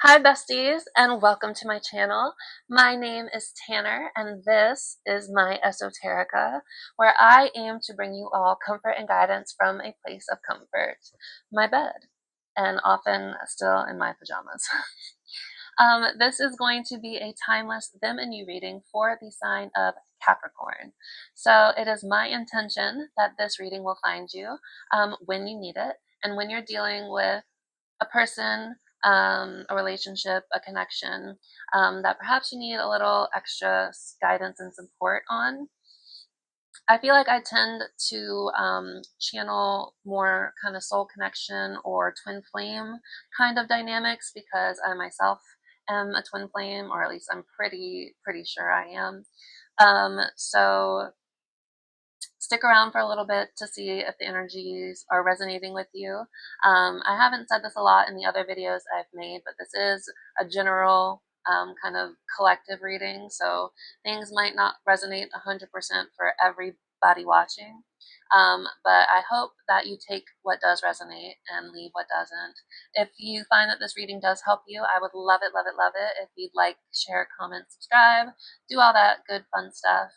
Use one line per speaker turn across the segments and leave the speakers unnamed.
Hi besties, and welcome to my channel. My name is Tanner and this is my Esoterica, where I aim to bring you all comfort and guidance from a place of comfort, my bed, and often still in my pajamas. This is going to be a timeless them and you reading for the sign of Capricorn. So it is my intention that this reading will find you when you need it, and when you're dealing with a person, a relationship, a connection that perhaps you need a little extra guidance and support on. I feel like I tend to channel more kind of soul connection or twin flame kind of dynamics because I myself am a twin flame, or at least I'm pretty sure I am. So stick around for a little bit to see if the energies are resonating with you. I haven't said this a lot in the other videos I've made, but this is a general kind of collective reading, so things might not resonate 100% for everybody watching. But I hope that you take what does resonate and leave what doesn't. If you find that this reading does help you, I would love it, love it, love it if you'd like, share, comment, subscribe, do all that good fun stuff.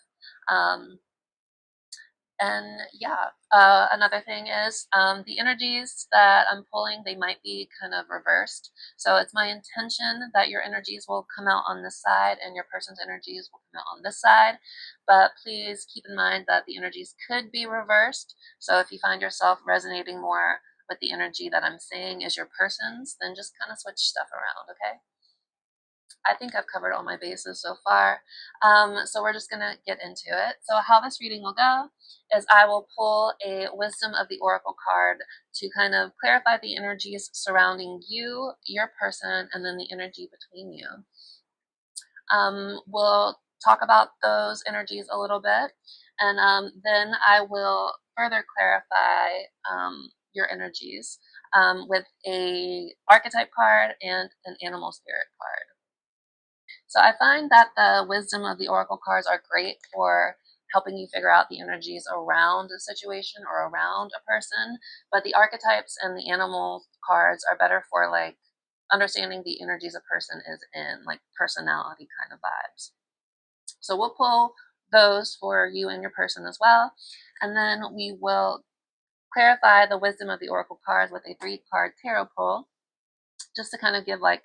And yeah, another thing is the energies that I'm pulling, they might be kind of reversed. So it's my intention that your energies will come out on this side and your person's energies will come out on this side. But please keep in mind that the energies could be reversed. So if you find yourself resonating more with the energy that I'm saying is your person's, then just kind of switch stuff around, okay? I think I've covered all my bases so far. So we're just going to get into it. So how this reading will go is I will pull a Wisdom of the Oracle card to kind of clarify the energies surrounding you, your person, and then the energy between you. We'll talk about those energies a little bit, and then I will further clarify your energies with a archetype card and an animal spirit card. So I find that the Wisdom of the Oracle cards are great for helping you figure out the energies around a situation or around a person, but the archetypes and the animal cards are better for like understanding the energies a person is in, like personality kind of vibes. So we'll pull those for you and your person as well, and then we will clarify the Wisdom of the Oracle cards with a 3-card tarot pull, just to kind of give like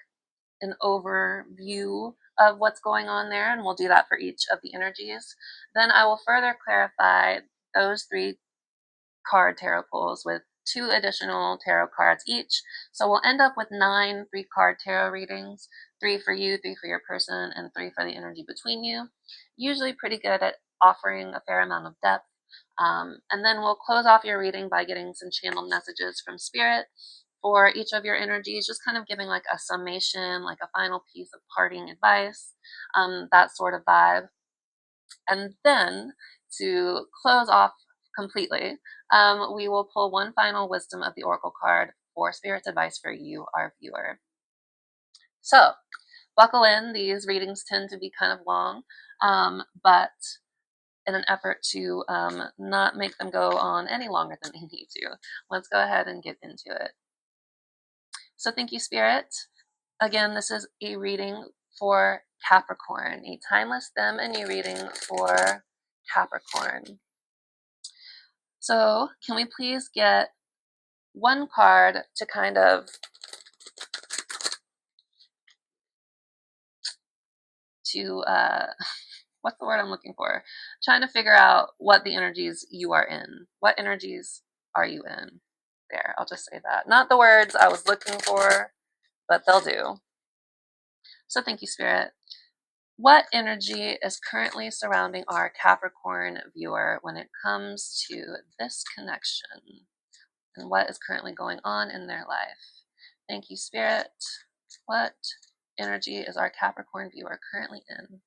an overview of what's going on there, and we'll do that for each of the energies. Then I will further clarify those 3-card tarot pulls with 2 additional tarot cards each. So we'll end up with 9 3-card tarot readings, 3 for you, 3 for your person, and 3 for the energy between you. Usually pretty good at offering a fair amount of depth. And then we'll close off your reading by getting some channeled messages from Spirit for each of your energies, just kind of giving like a summation, like a final piece of parting advice, that sort of vibe. And then to close off completely, we will pull one final Wisdom of the Oracle card for Spirit's advice for you, our viewer. So buckle in. These readings tend to be kind of long, but in an effort to not make them go on any longer than they need to, let's go ahead and get into it. So thank you, Spirit. Again, this is a reading for Capricorn, a timeless them and you reading for Capricorn. So can we please get one card to kind of what's the word I'm looking for? Trying to figure out what the energies you are in. What energies are you in? There, I'll just say that. Not the words I was looking for, but they'll do. So thank you, Spirit. What energy is currently surrounding our Capricorn viewer when it comes to this connection and what is currently going on in their life? Thank you, Spirit. What energy is our Capricorn viewer currently in?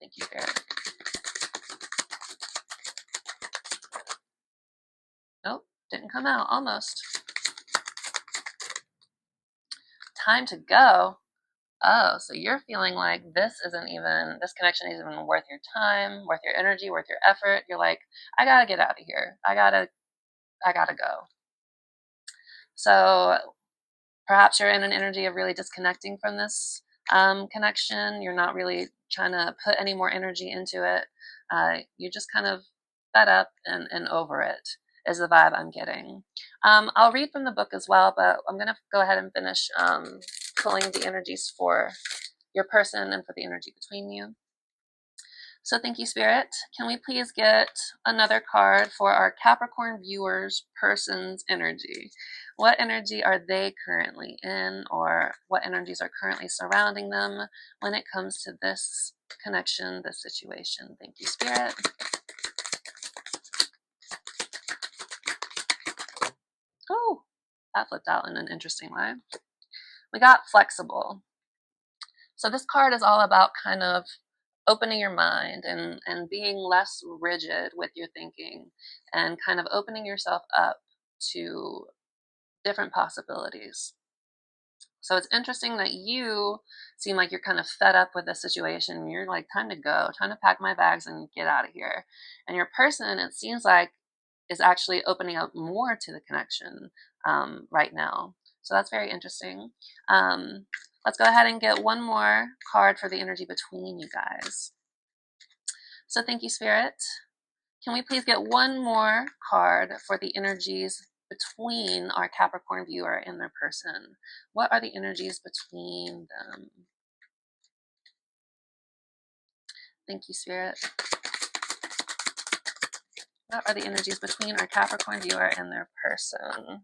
Thank you, Spirit. Nope, didn't come out. Almost. Time to go. Oh, so you're feeling like this connection isn't even worth your time, worth your energy, worth your effort. You're like, I gotta get out of here. I gotta go. So Perhaps you're in an energy of really disconnecting from this connection. You're not really trying to put any more energy into it. You're just kind of fed up and over it, is the vibe I'm getting. I'll read from the book as well, but I'm going to go ahead and finish pulling the energies for your person and for the energy between you. So thank you, Spirit. Can we please get another card for our Capricorn viewers' person's energy? What energy are they currently in, or what energies are currently surrounding them when it comes to this connection, this situation? Thank you, Spirit. Oh, that flipped out in an interesting way. We got flexible. So this card is all about kind of opening your mind and being less rigid with your thinking and kind of opening yourself up to different possibilities. So it's interesting that you seem like you're kind of fed up with the situation. You're like, time to go, time to pack my bags and get out of here. And your person, it seems like, is actually opening up more to the connection right now. So that's very interesting. Let's go ahead and get one more card for the energy between you guys. So thank you, Spirit. Can we please get one more card for the energies between our Capricorn viewer and their person? What are the energies between them? Thank you, Spirit. What are the energies between our Capricorn viewer and their person?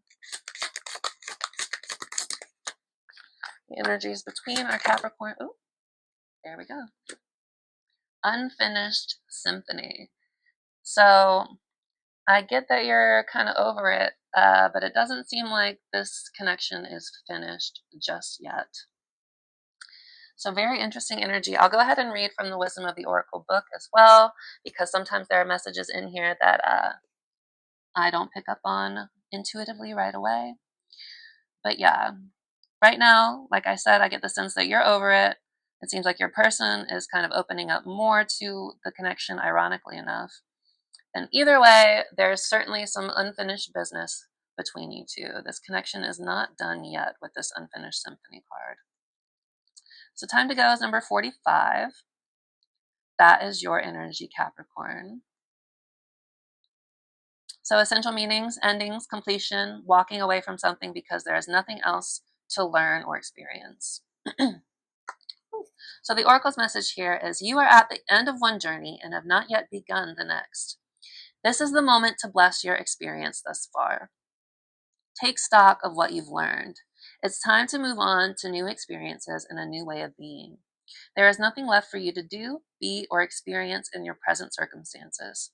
The energies between our Capricorn... Oh, there we go. Unfinished symphony. So I get that you're kind of over it, but it doesn't seem like this connection is finished just yet. So very interesting energy. I'll go ahead and read from the Wisdom of the Oracle book as well, because sometimes there are messages in here that I don't pick up on intuitively right away. But yeah, right now, like I said, I get the sense that you're over it. It seems like your person is kind of opening up more to the connection, ironically enough. And either way, there's certainly some unfinished business between you two. This connection is not done yet with this unfinished symphony card. So time to go is number 45. That is your energy, Capricorn. So essential meanings, endings, completion, walking away from something because there is nothing else to learn or experience. So the Oracle's message here is, you are at the end of one journey and have not yet begun the next. This is the moment to bless your experience thus far. Take stock of what you've learned. It's time to move on to new experiences and a new way of being. There is nothing left for you to do, be, or experience in your present circumstances.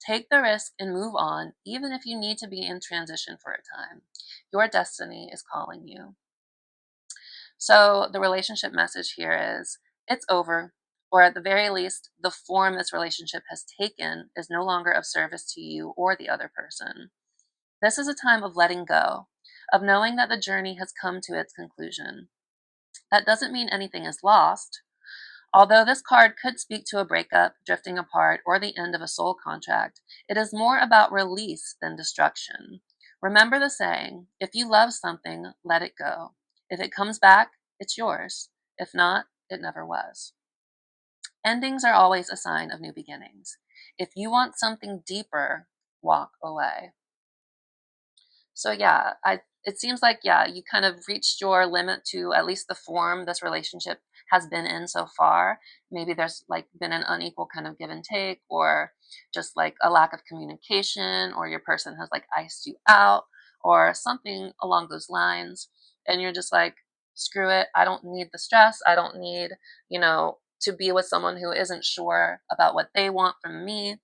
Take the risk and move on, even if you need to be in transition for a time. Your destiny is calling you. So the relationship message here is, it's over, or at the very least, the form this relationship has taken is no longer of service to you or the other person. This is a time of letting go, of knowing that the journey has come to its conclusion. That doesn't mean anything is lost. Although this card could speak to a breakup, drifting apart, or the end of a soul contract, it is more about release than destruction. Remember the saying, if you love something, let it go. If it comes back, it's yours. If not, it never was. Endings are always a sign of new beginnings. If you want something deeper, walk away. So yeah, it seems like, yeah, you kind of reached your limit to at least the form this relationship has been in so far. Maybe there's like been an unequal kind of give and take, or just like a lack of communication, or your person has like iced you out or something along those lines. And you're just like, screw it. I don't need the stress. I don't need, to be with someone who isn't sure about what they want from me.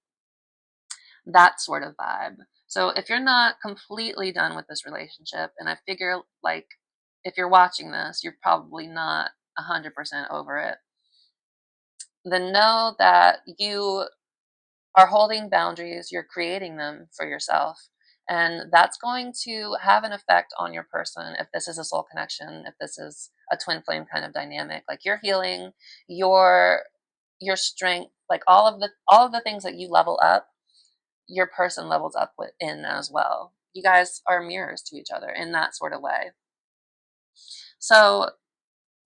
That sort of vibe. So if you're not completely done with this relationship, and I figure like if you're watching this, you're probably not 100% over it, then know that you are holding boundaries, you're creating them for yourself. And that's going to have an effect on your person if this is a soul connection, if this is a twin flame kind of dynamic. Like your healing, your strength, like all of the things that you level up, your person levels up within as well. You guys are mirrors to each other in that sort of way. So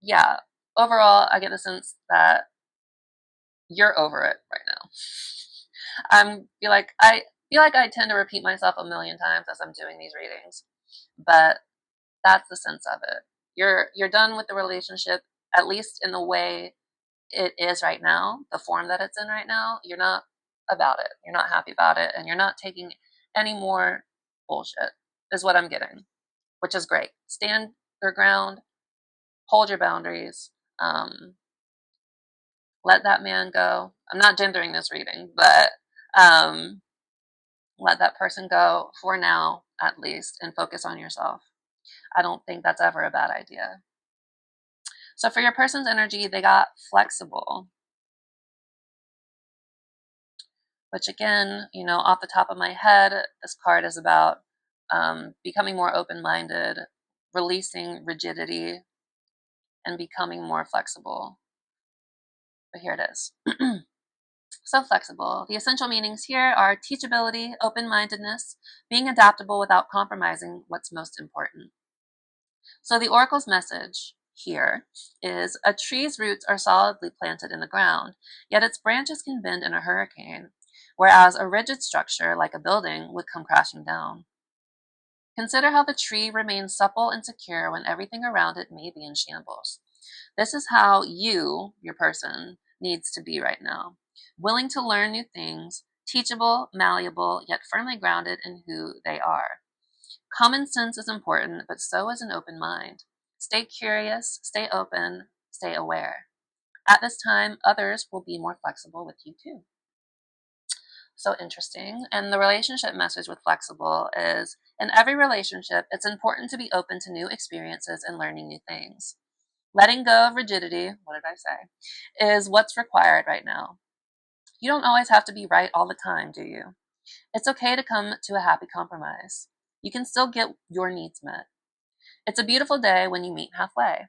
yeah, overall, I get the sense that you're over it right now. I feel like I tend to repeat myself a million times as I'm doing these readings, but that's the sense of it. You're done with the relationship, at least in the way it is right now, the form that it's in right now. You're not about it. You're not happy about it, and you're not taking any more bullshit, is what I'm getting, which is great. Stand your ground, hold your boundaries, let that man go. I'm not gendering this reading, but um, let that person go for now, at least, and focus on yourself. I don't think that's ever a bad idea. So for your person's energy, they got flexible, which again, you know, off the top of my head, this card is about becoming more open-minded, releasing rigidity, and becoming more flexible. But here it is. So flexible. The essential meanings here are teachability, open-mindedness, being adaptable without compromising what's most important. So the oracle's message here is a tree's roots are solidly planted in the ground, yet its branches can bend in a hurricane, whereas a rigid structure like a building would come crashing down. Consider how the tree remains supple and secure when everything around it may be in shambles. This is how you, your person, needs to be right now. Willing to learn new things, teachable, malleable, yet firmly grounded in who they are. Common sense is important, but so is an open mind. Stay curious, stay open, stay aware. At this time, others will be more flexible with you too. So interesting. And the relationship message with flexible is in every relationship, it's important to be open to new experiences and learning new things. Letting go of rigidity, what did I say, is what's required right now. You don't always have to be right all the time, do you? It's okay to come to a happy compromise. You can still get your needs met. It's a beautiful day when you meet halfway.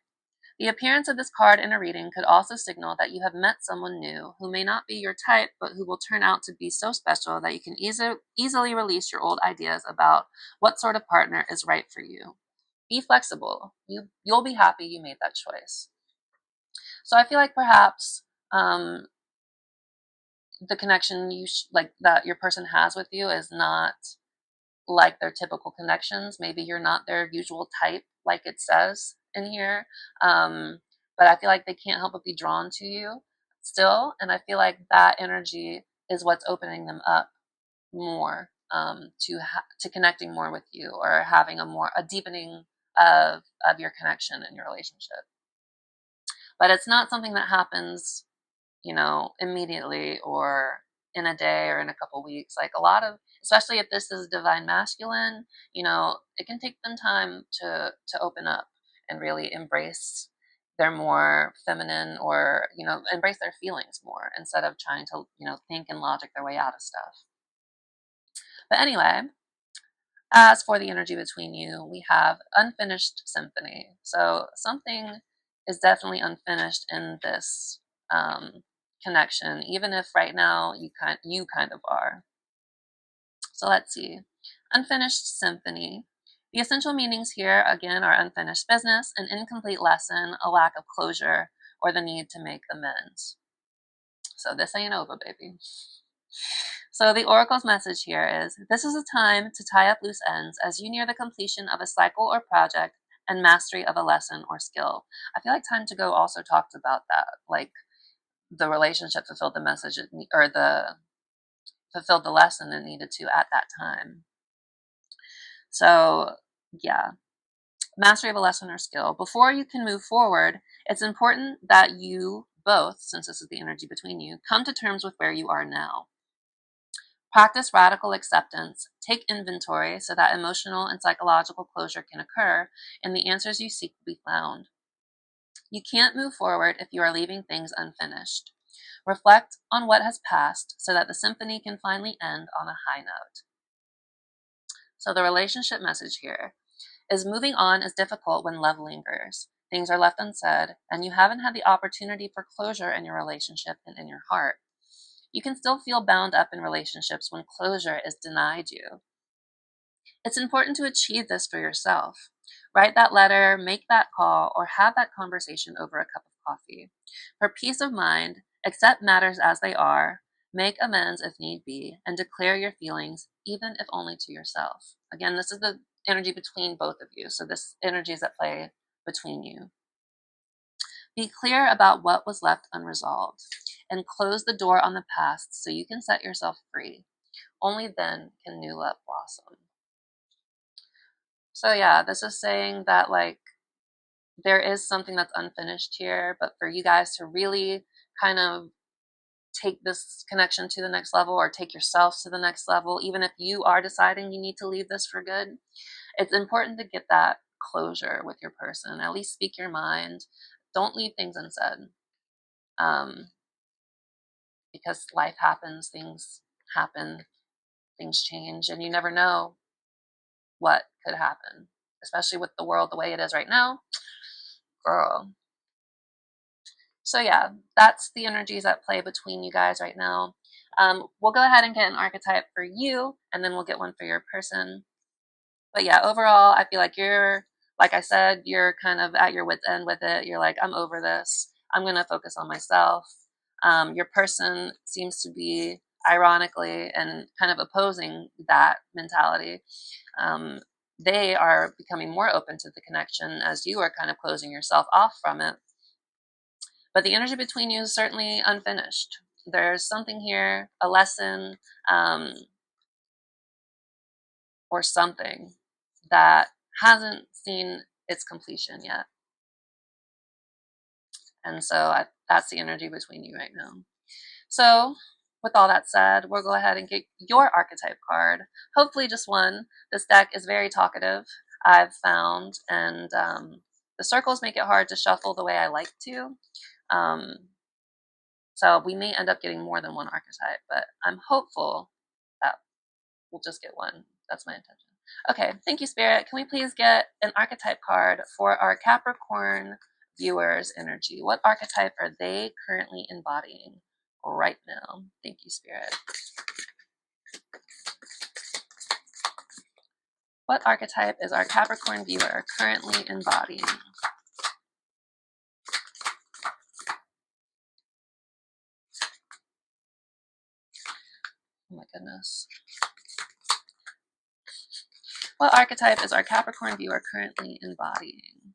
The appearance of this card in a reading could also signal that you have met someone new who may not be your type, but who will turn out to be so special that you can easily release your old ideas about what sort of partner is right for you. Be flexible. You'll be happy you made that choice. So I feel like perhaps the connection like that your person has with you is not like their typical connections. Maybe you're not their usual type, like it says in here. But I feel like they can't help but be drawn to you still. And I feel like that energy is what's opening them up more to connecting more with you, or having a deepening of your connection in your relationship. But it's not something that happens, you know, immediately or in a day or in a couple weeks. Like a lot of, especially if this is divine masculine, you know, it can take them time to open up and really embrace their more feminine, or, you know, embrace their feelings more instead of trying to, you know, think and logic their way out of stuff. But anyway, as for the energy between you, we have unfinished symphony. So something is definitely unfinished in this connection, even if right now you kind of are. So let's see. Unfinished symphony. The essential meanings here again are unfinished business, an incomplete lesson, a lack of closure, or the need to make amends. So this ain't over, baby. So the oracle's message here is, this is a time to tie up loose ends as you near the completion of a cycle or project and mastery of a lesson or skill. I feel like Time to Go also talked about that, like the relationship fulfilled the message or the fulfilled the lesson it needed to at that time. So yeah, mastery of a lesson or skill. Before you can move forward, it's important that you both, since this is the energy between you, come to terms with where you are now. Practice radical acceptance. Take inventory so that emotional and psychological closure can occur and the answers you seek will be found. You can't move forward if you are leaving things unfinished. Reflect on what has passed so that the symphony can finally end on a high note. So the relationship message here is, moving on is difficult when love lingers. Things are left unsaid, and you haven't had the opportunity for closure in your relationship and in your heart. You can still feel bound up in relationships when closure is denied you. It's important to achieve this for yourself. Write that letter, make that call, or have that conversation over a cup of coffee. For peace of mind, accept matters as they are, make amends if need be, and declare your feelings, even if only to yourself. Again, this is the energy between both of you. So this energy is at play between you. Be clear about what was left unresolved and close the door on the past so you can set yourself free. Only then can new love blossom. So yeah, this is saying that like there is something that's unfinished here, but for you guys to really kind of take this connection to the next level or take yourself to the next level, even if you are deciding you need to leave this for good, it's important to get that closure with your person. At least speak your mind. Don't leave things unsaid. Because life happens, things happen, things change, and you never know what could happen, especially with the world the way it is right now. Girl. So yeah, that's the energies at play between you guys right now. We'll go ahead and get an archetype for you, and then we'll get one for your person. But yeah, overall, I feel like you're, like I said, you're kind of at your wit's end with it. You're like, I'm over this. I'm going to focus on myself. Your person seems to be, ironically, and kind of opposing that mentality. They are becoming more open to the connection as you are kind of closing yourself off from it. But the energy between you is certainly unfinished. There's something here, a lesson, or something that hasn't seen its completion yet. And so that's the energy between you right now. So with all that said, we'll go ahead and get your archetype card. Hopefully just one. This deck is very talkative, I've found, and the circles make it hard to shuffle the way I like to. So we may end up getting more than one archetype, but I'm hopeful that we'll just get one. That's my intention. Okay, thank you, Spirit. Can we please get an archetype card for our Capricorn viewers' energy? What archetype are they currently embodying right now? Thank you, Spirit. What archetype is our Capricorn viewer currently embodying? Oh my goodness. What archetype is our Capricorn viewer currently embodying?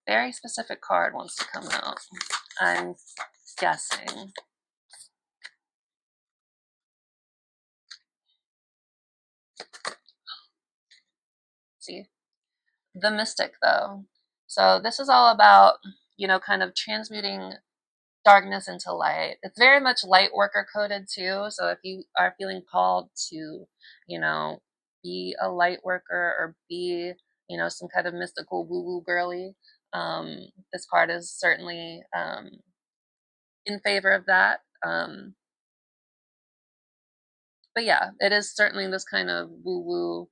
Very specific card wants to come out, I'm guessing. See? The Mystic, though. So this is all about, you know, kind of transmuting darkness into light. It's very much light worker coded too. So if you are feeling called to, you know, be a light worker or be, you know, some kind of mystical woo-woo girly, this card is certainly in favor of that. But yeah, it is certainly this kind of woo-woo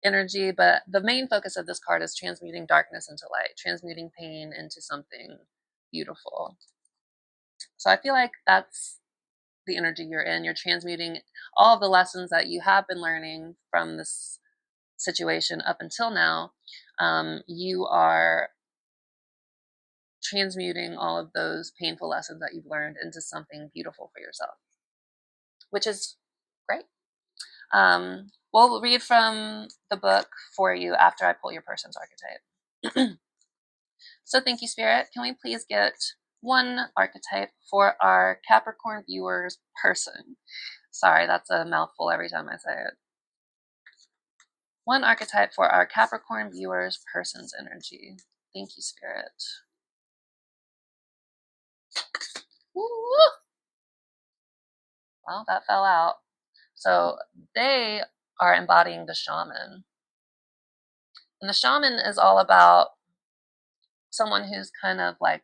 energy, but the main focus of this card is transmuting darkness into light, transmuting pain into something beautiful. So I feel like that's the energy you're in. You're transmuting all of the lessons that you have been learning from this situation up until now. You are transmuting all of those painful lessons that you've learned into something beautiful for yourself, which is great. We'll read from the book for you after I pull your person's archetype. So thank you, Spirit. Can we please get one archetype for our Capricorn viewers' person? Sorry, that's a mouthful every time I say it. One archetype for our Capricorn viewers' person's energy. Thank you, Spirit. Woo! Well, that fell out. So they are embodying the shaman. And the shaman is all about someone who's kind of like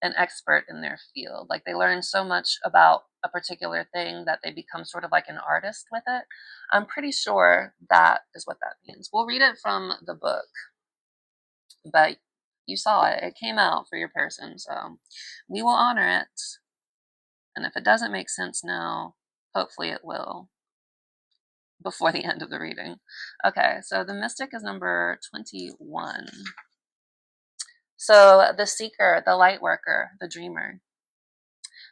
an expert in their field. Like they learn so much about a particular thing that they become sort of like an artist with it. I'm pretty sure that is what that means. We'll read it from the book, but you saw it. It came out for your person, so we will honor it. And if it doesn't make sense now, hopefully it will before the end of the reading. Okay, so the mystic is number 21. So the seeker, the light worker, the dreamer.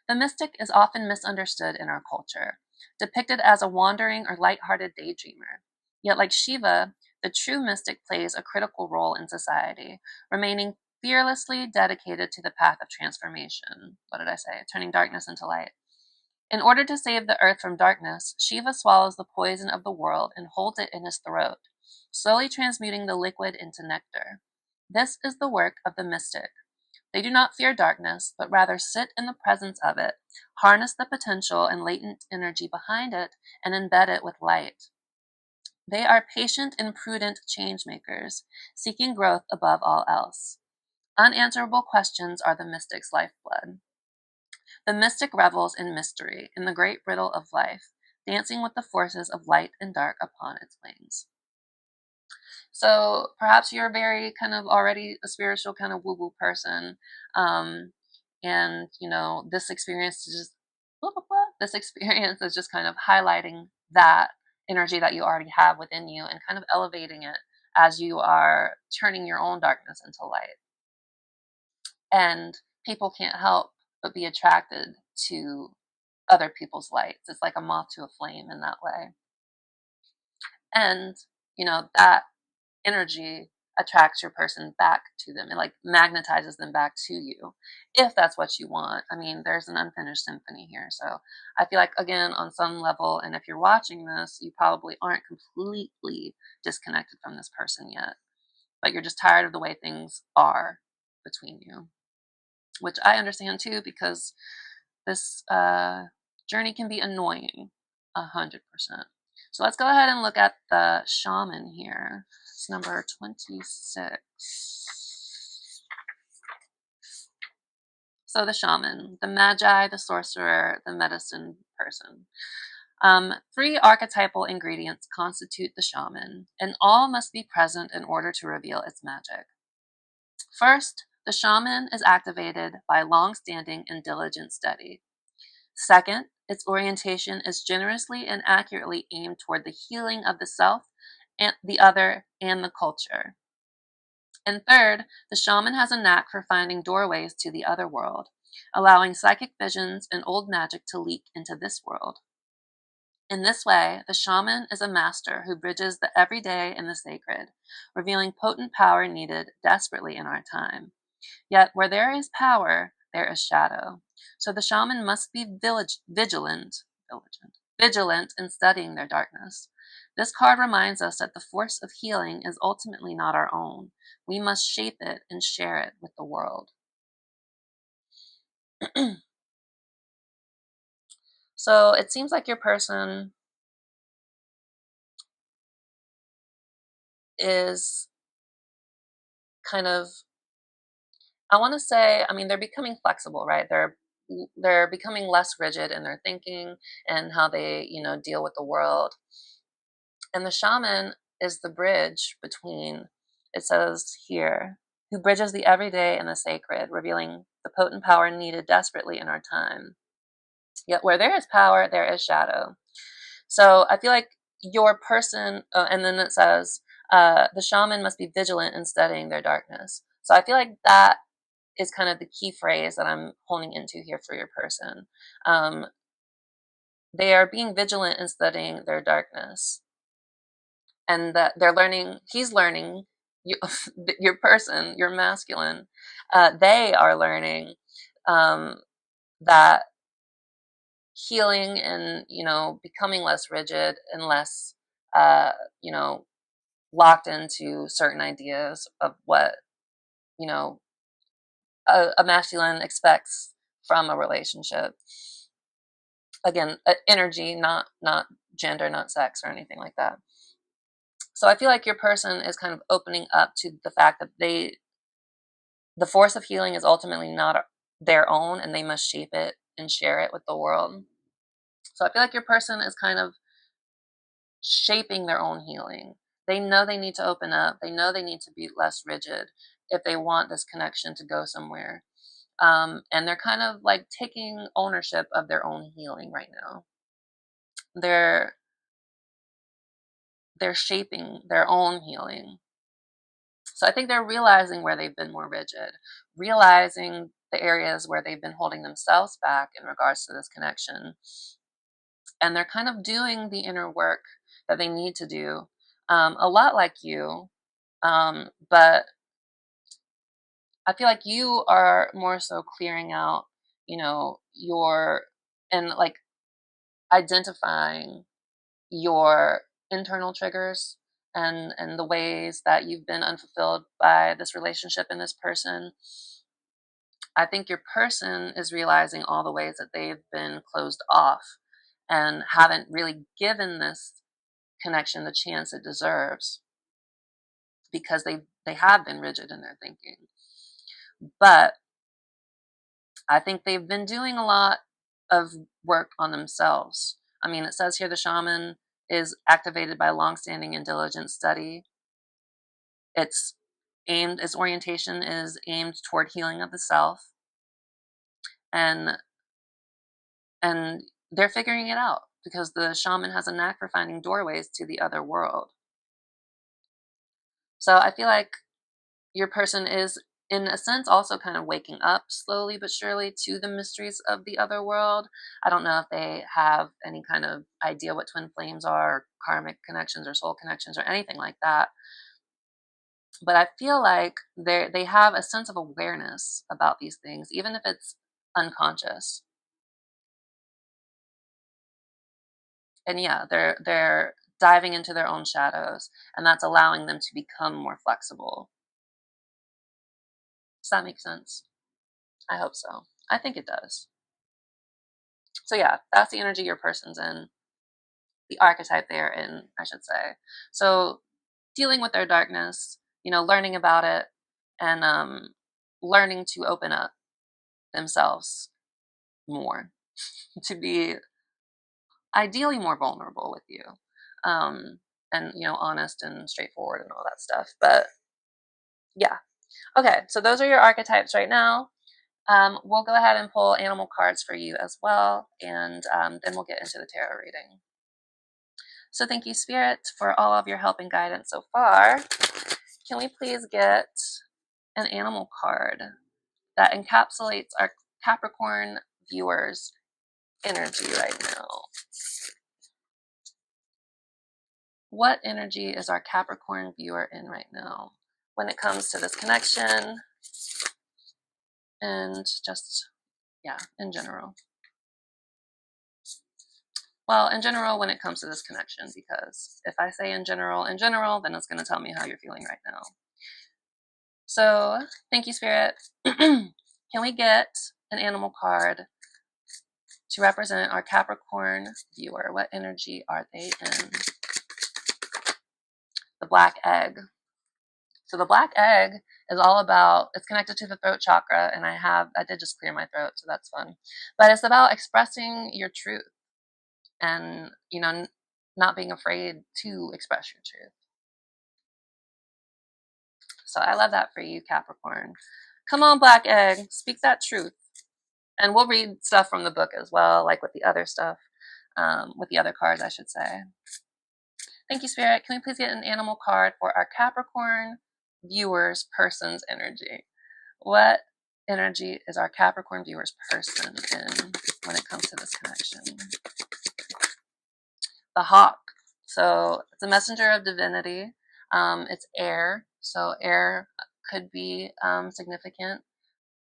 The mystic is often misunderstood in our culture, depicted as a wandering or light-hearted daydreamer. Yet, like Shiva, the true mystic plays a critical role in society, remaining fearlessly dedicated to the path of transformation. What did I say? Turning darkness into light. In order to save the earth from darkness, Shiva swallows the poison of the world and holds it in his throat, slowly transmuting the liquid into nectar. This is the work of the mystic. They do not fear darkness, but rather sit in the presence of it, harness the potential and latent energy behind it, and embed it with light. They are patient and prudent change makers, seeking growth above all else. Unanswerable questions are the mystic's lifeblood. The mystic revels in mystery, in the great riddle of life, dancing with the forces of light and dark upon its wings. So perhaps you're very kind of already a spiritual kind of woo-woo person. And this experience is just this experience is just kind of highlighting that energy that you already have within you and kind of elevating it as you are turning your own darkness into light. And people can't help but be attracted to other people's lights. It's like a moth to a flame in that way. And that energy attracts your person back to them. It like magnetizes them back to you, if that's what you want. I mean, there's an unfinished symphony here. So I feel like, again, on some level, and if you're watching this, you probably aren't completely disconnected from this person yet, but you're just tired of the way things are between you, which I understand too, because this journey can be annoying 100%. So let's go ahead and look at the shaman here. It's number 26. So the shaman, the magi, the sorcerer, the medicine person. 3 archetypal ingredients constitute the shaman, and all must be present in order to reveal its magic. First, the shaman is activated by long-standing and diligent study. Second, its orientation is generously and accurately aimed toward the healing of the self, and the other, and the culture. And third, the shaman has a knack for finding doorways to the other world, allowing psychic visions and old magic to leak into this world. In this way, the shaman is a master who bridges the everyday and the sacred, revealing potent power needed desperately in our time. Yet where there is power, there is shadow. So the shaman must be vigilant in studying their darkness. This card reminds us that the force of healing is ultimately not our own. We must shape it and share it with the world. So it seems like your person is kind of, I want to say, I mean, they're becoming flexible, right? They're becoming less rigid in their thinking and how they, deal with the world. And the shaman is the bridge between, it says here, who bridges the everyday and the sacred, revealing the potent power needed desperately in our time. Yet where there is power, there is shadow. So I feel like your person, and then it says, the shaman must be vigilant in studying their darkness. So I feel like that is kind of the key phrase that I'm honing into here for your person. They are being vigilant in studying their darkness. And that they're learning, he's learning, your person, your masculine, they are learning that healing and, becoming less rigid and less, locked into certain ideas of what, a masculine expects from a relationship. Again, energy, not gender, not sex or anything like that. So I feel like your person is kind of opening up to the fact that the force of healing is ultimately not their own, and they must shape it and share it with the world. So I feel like your person is kind of shaping their own healing. They know they need to open up. They know they need to be less rigid if they want this connection to go somewhere. And they're kind of like taking ownership of their own healing right now. They're shaping their own healing. So I think they're realizing where they've been more rigid, realizing the areas where they've been holding themselves back in regards to this connection. And they're kind of doing the inner work that they need to do, a lot like you. But I feel like you are more so clearing out, your, and like identifying your internal triggers and the ways that you've been unfulfilled by this relationship and this person. I think your person is realizing all the ways that they've been closed off and haven't really given this connection the chance it deserves, because they have been rigid in their thinking. But I think they've been doing a lot of work on themselves. I mean, it says here the shaman is activated by longstanding and diligent study. Its orientation is aimed toward healing of the self, and they're figuring it out because the shaman has a knack for finding doorways to the other world. So I feel like your person is, in a sense, also kind of waking up slowly but surely to the mysteries of the other world. I don't know if they have any kind of idea what twin flames are, or karmic connections, or soul connections, or anything like that. But I feel like they have a sense of awareness about these things, even if it's unconscious. And yeah, they're diving into their own shadows, and that's allowing them to become more flexible. Does that make sense? I hope so. I think it does. So yeah, that's the energy your person's in, the archetype they're in, I should say. So dealing with their darkness, learning about it, and learning to open up themselves more, to be ideally more vulnerable with you, and honest and straightforward and all that stuff. But yeah, okay, so those are your archetypes right now. We'll go ahead and pull animal cards for you as well, and then we'll get into the tarot reading. So thank you, Spirit, for all of your help and guidance so far. Can we please get an animal card that encapsulates our Capricorn viewers' energy right now? What energy is our Capricorn viewer in right now when it comes to this connection and just, in general? Well, in general, when it comes to this connection, because if I say in general, then it's going to tell me how you're feeling right now. So, thank you, Spirit. Can we get an animal card to represent our Capricorn viewer? What energy are they in? The black egg. So the black egg is all about, it's connected to the throat chakra, and I did just clear my throat, so that's fun. But it's about expressing your truth and, not being afraid to express your truth. So I love that for you, Capricorn. Come on, black egg, speak that truth. And we'll read stuff from the book as well, like with the other stuff, with the other cards, I should say. Thank you, Spirit. Can we please get an animal card for our Capricorn viewers' person's energy? What energy is our Capricorn viewers' person in when it comes to this connection? The hawk. So it's a messenger of divinity. It's air. So air could be significant.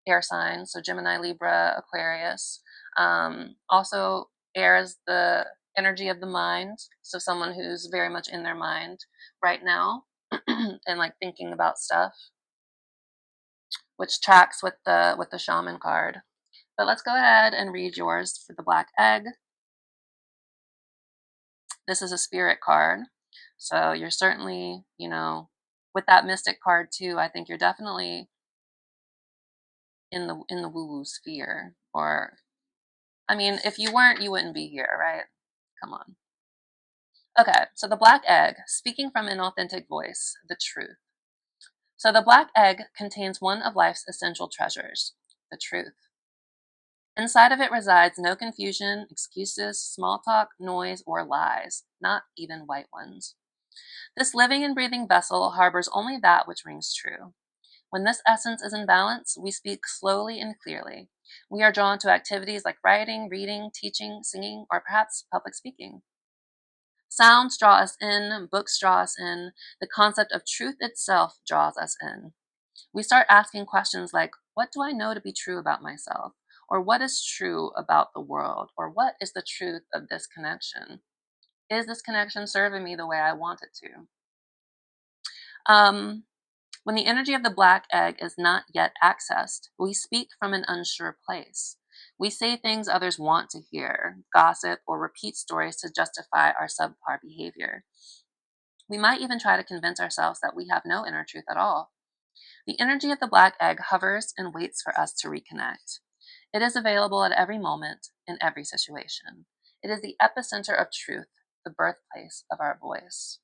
Air signs. So Gemini, Libra, Aquarius. Also, air is the energy of the mind. So someone who's very much in their mind right now and like thinking about stuff, which tracks with the shaman card. But let's go ahead and read yours for the black egg. This is a spirit card. So you're certainly, with that mystic card too, I think you're definitely in the woo-woo sphere. Or, I mean, if you weren't, you wouldn't be here, right? Come on. Okay, so the black egg, speaking from an authentic voice, the truth. So the black egg contains one of life's essential treasures, the truth. Inside of it resides no confusion, excuses, small talk, noise, or lies, not even white ones. This living and breathing vessel harbors only that which rings true. When this essence is in balance, we speak slowly and clearly. We are drawn to activities like writing, reading, teaching, singing, or perhaps public speaking. Sounds draw us in, books draw us in, the concept of truth itself draws us in. We start asking questions like, what do I know to be true about myself? Or what is true about the world? Or what is the truth of this connection? Is this connection serving me the way I want it to? When the energy of the black egg is not yet accessed, we speak from an unsure place. We say things others want to hear, gossip, or repeat stories to justify our subpar behavior. We might even try to convince ourselves that we have no inner truth at all. The energy of the black egg hovers and waits for us to reconnect. It is available at every moment, in every situation. It is the epicenter of truth, the birthplace of our voice.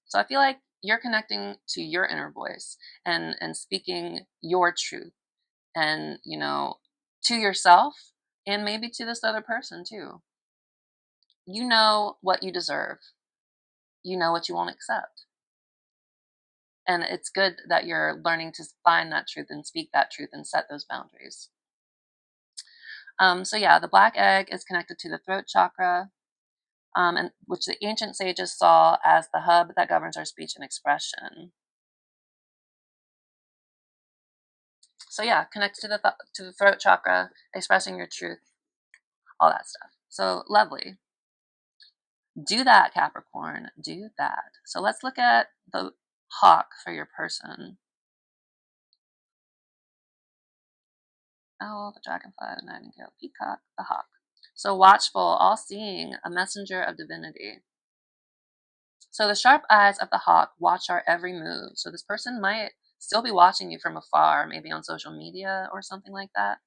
So I feel like you're connecting to your inner voice and speaking your truth and, to yourself and maybe to this other person too. You know what you deserve. You know what you won't accept. And it's good that you're learning to find that truth and speak that truth and set those boundaries. So yeah, the black egg is connected to the throat chakra, and which the ancient sages saw as the hub that governs our speech and expression. So yeah, connected to the throat chakra, expressing your truth, all that stuff. So lovely. Do that, Capricorn. Do that. So let's look at the hawk for your person. Owl, the dragonfly, the nightingale, peacock, the hawk. So watchful, all-seeing, a messenger of divinity. So the sharp eyes of the hawk watch our every move. So this person might still be watching you from afar, maybe on social media or something like that.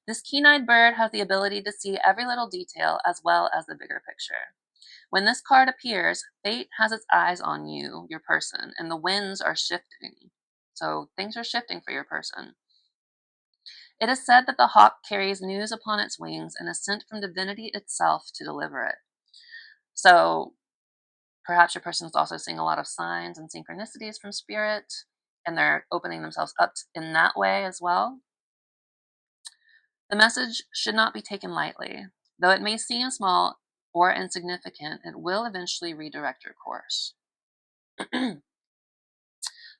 This keen-eyed bird has the ability to see every little detail as well as the bigger picture. When this card appears, fate has its eyes on you, your person, and the winds are shifting. So things are shifting for your person. It is said that the hawk carries news upon its wings and is sent from divinity itself to deliver it. So perhaps your person is also seeing a lot of signs and synchronicities from spirit, and they're opening themselves up in that way as well. The message should not be taken lightly. Though it may seem small or insignificant, it will eventually redirect your course.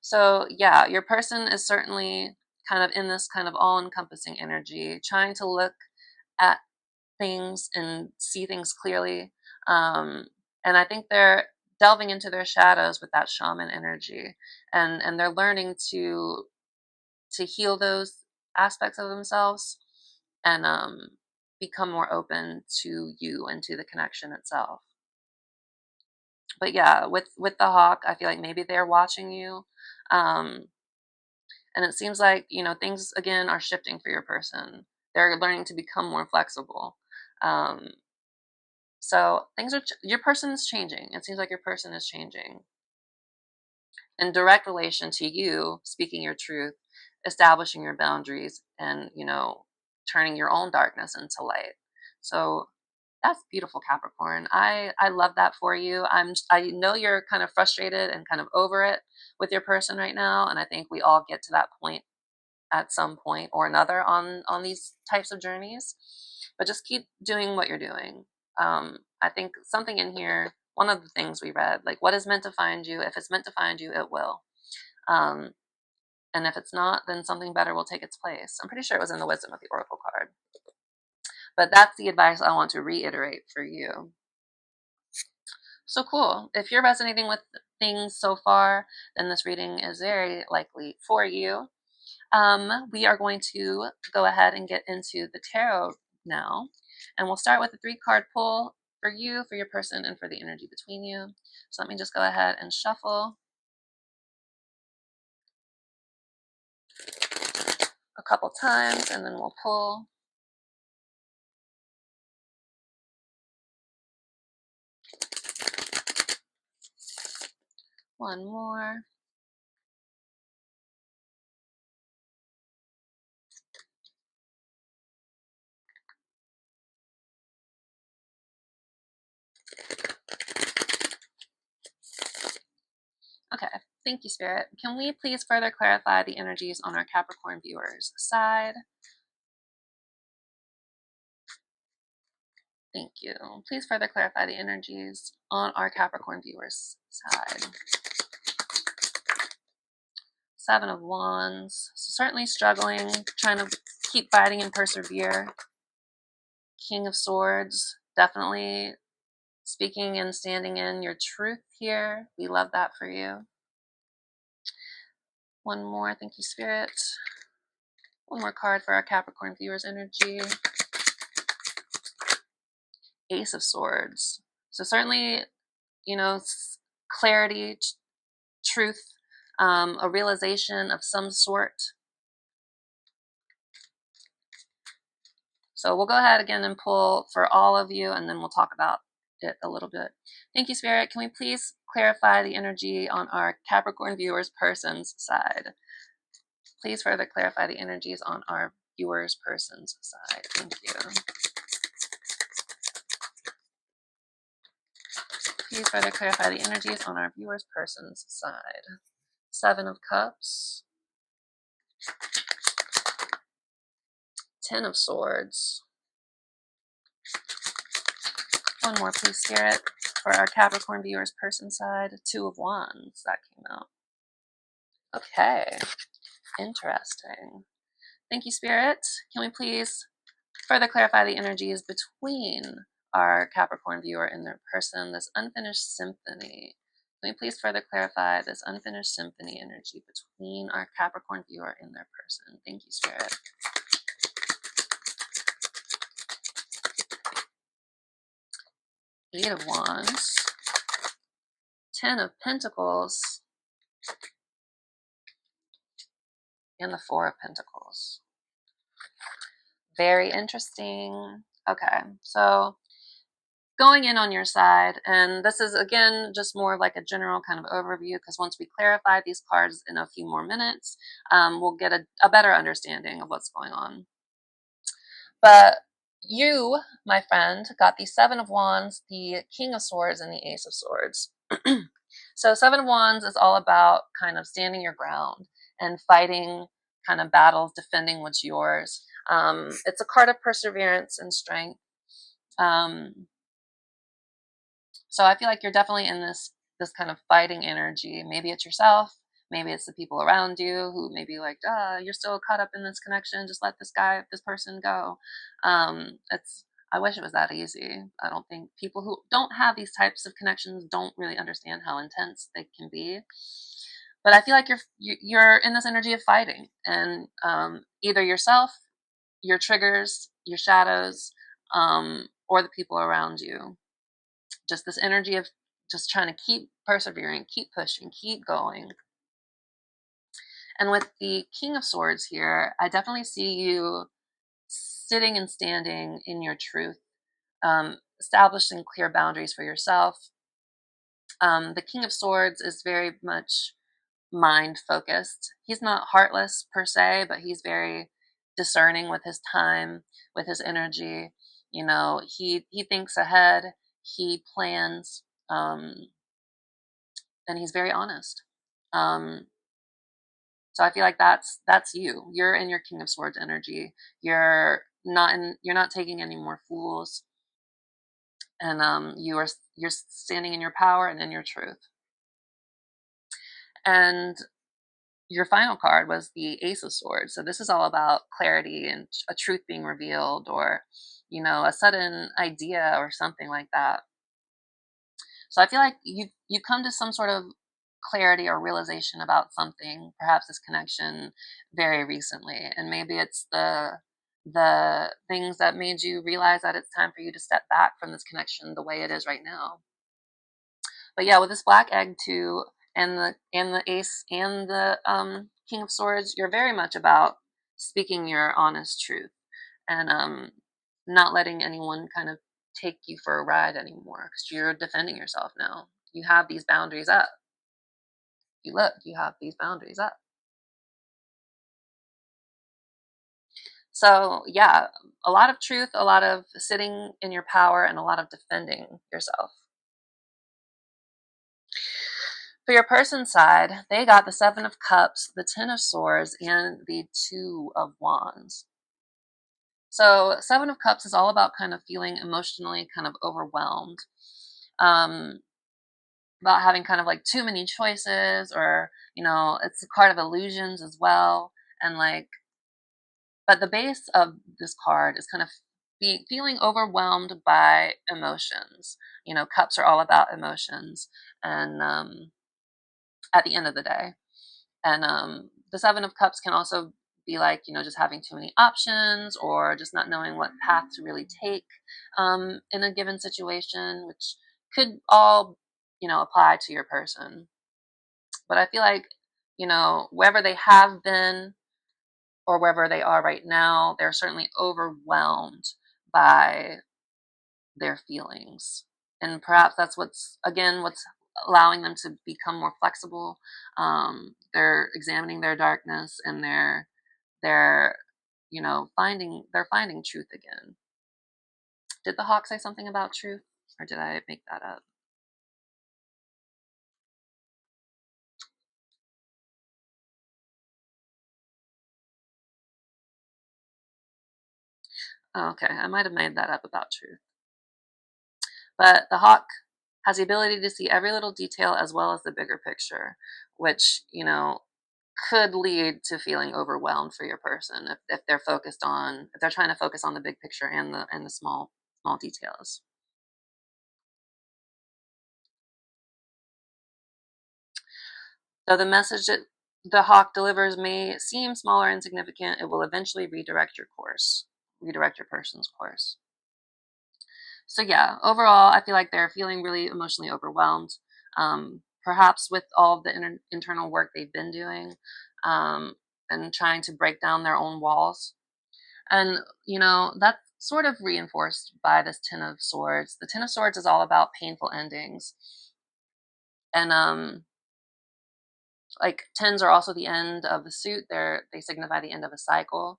So yeah, your person is certainly kind of in this kind of all-encompassing energy, trying to look at things and see things clearly. And I think they're delving into their shadows with that shaman energy, and they're learning to heal those aspects of themselves and become more open to you and to the connection itself. But yeah, with the hawk, I feel like maybe they're watching you. And it seems like, things again are shifting for your person. They're learning to become more flexible. So your person is changing. It seems like your person is changing in direct relation to you speaking your truth, establishing your boundaries, and, turning your own darkness into light. So that's beautiful, Capricorn. I love that for you. I know you're kind of frustrated and kind of over it with your person right now, and I think we all get to that point at some point or another on these types of journeys. But just keep doing what you're doing. I think something in here, one of the things we read, like what is meant to find you, if it's meant to find you, it will. Um, and if it's not, then something better will take its place. I'm pretty sure it was in the Wisdom of the Oracle card. But that's the advice I want to reiterate for you. So cool. If you're resonating with things so far, then this reading is very likely for you. We are going to go ahead and get into the tarot now. And we'll start with a 3-card pull for you, for your person, and for the energy between you. So let me just go ahead and shuffle a couple times, and then we'll pull. One more. Thank you, Spirit. Can we please further clarify the energies on our Capricorn viewers' side? Thank you. Please further clarify the energies on our Capricorn viewers' side. Seven of Wands. So certainly struggling, trying to keep fighting and persevere. King of Swords. Definitely speaking and standing in your truth here. We love that for you. One more. Thank you, Spirit. One more card for our Capricorn viewers' energy. Ace of Swords. So certainly, you know, clarity, truth, a realization of some sort. So we'll go ahead again and pull for all of you, and then we'll talk about it a little bit. Thank you, Spirit. Can we please clarify the energy on our Capricorn viewers' person's side? Please further clarify the energies on our viewers' person's side. Thank you. Please further clarify the energies on our viewers' person's side. Seven of Cups. 10 of Swords. One more, please, Spirit, for our Capricorn viewers' person side. Two of Wands. That came out. Okay. Interesting. Thank you, Spirit. Can we please further clarify the energies between our Capricorn viewer and their person, this unfinished symphony? Can we please further clarify this unfinished symphony energy between our Capricorn viewer and their person? Thank you, Spirit. Eight of Wands. 10 of Pentacles. And the Four of Pentacles. Very interesting. Okay, so going in on your side, and this is again just more like a general kind of overview, because once we clarify these cards in a few more minutes, we'll get a better understanding of what's going on. But you, my friend, got the Seven of Wands, the King of Swords, and the Ace of Swords. So Seven of Wands is all about kind of standing your ground and fighting kind of battles, defending what's yours. It's a card of perseverance and strength. So I feel like you're definitely in this kind of fighting energy. Maybe it's yourself. Maybe it's the people around you who may be like, you're still caught up in this connection. Just let this person go. I wish it was that easy. I don't think people who don't have these types of connections don't really understand how intense they can be. But I feel like you're in this energy of fighting, and either yourself, your triggers, your shadows, or the people around you. Just this energy of just trying to keep persevering, keep pushing, keep going. And with the King of Swords here, I definitely see you sitting and standing in your truth, establishing clear boundaries for yourself. The King of Swords is very much mind focused. He's not heartless per se, but he's very discerning with his time, with his energy. You know, he thinks ahead, he plans, and he's very honest. So I feel like that's you. You're in your King of Swords energy. You're not taking any more fools, and you're standing in your power and in your truth. And your final card was the Ace of Swords. So this is all about clarity and a truth being revealed, or, you know, a sudden idea or something like that. So I feel like you come to some sort of clarity or realization about something, perhaps this connection, very recently. And maybe it's the things that made you realize that it's time for you to step back from this connection the way it is right now. But yeah, with this Black Egg too, and the Ace and the King of Swords, you're very much about speaking your honest truth, and not letting anyone kind of take you for a ride anymore, because you're defending yourself now. You have these boundaries up. You have these boundaries up. So yeah, a lot of truth, a lot of sitting in your power, and a lot of defending yourself. For your person's side, they got the Seven of Cups, the Ten of Swords, and the Two of Wands. So Seven of Cups is all about kind of feeling emotionally kind of overwhelmed, about having kind of like too many choices, or, you know, it's a card of illusions as well. And like, but the base of this card is kind of feeling overwhelmed by emotions. You know, cups are all about emotions. And at the end of the day, and the Seven of Cups can also be like, you know, just having too many options, or just not knowing what path to really take in a given situation, which could all, you know, apply to your person. But I feel like, you know, wherever they have been or wherever they are right now, they're certainly overwhelmed by their feelings. And perhaps that's what's, again, what's allowing them to become more flexible. They're examining their darkness, and they're, you know, finding truth again. Did the hawk say something about truth, or did I make that up? Oh, okay, I might have made that up about truth. But the hawk has the ability to see every little detail as well as the bigger picture, which, you know, could lead to feeling overwhelmed for your person if they're focused on, if they're trying to focus on the big picture and the small details. Though the message that the hawk delivers may seem small or insignificant, it will eventually redirect your person's course. So yeah, overall, I feel like they're feeling really emotionally overwhelmed, perhaps with all the internal work they've been doing, um, and trying to break down their own walls. And, you know, that's sort of reinforced by this Ten of Swords. The Ten of Swords is all about painful endings. And like tens are also the end of the suit. They signify the end of a cycle.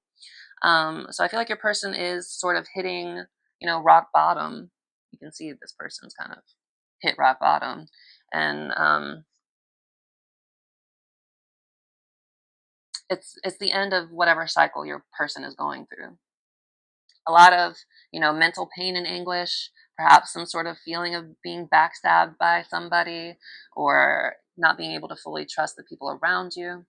So I feel like your person is sort of hitting, you know, rock bottom. You can see this person's kind of hit rock bottom. And it's the end of whatever cycle your person is going through. A lot of, you know, mental pain and anguish, perhaps some sort of feeling of being backstabbed by somebody, or not being able to fully trust the people around you.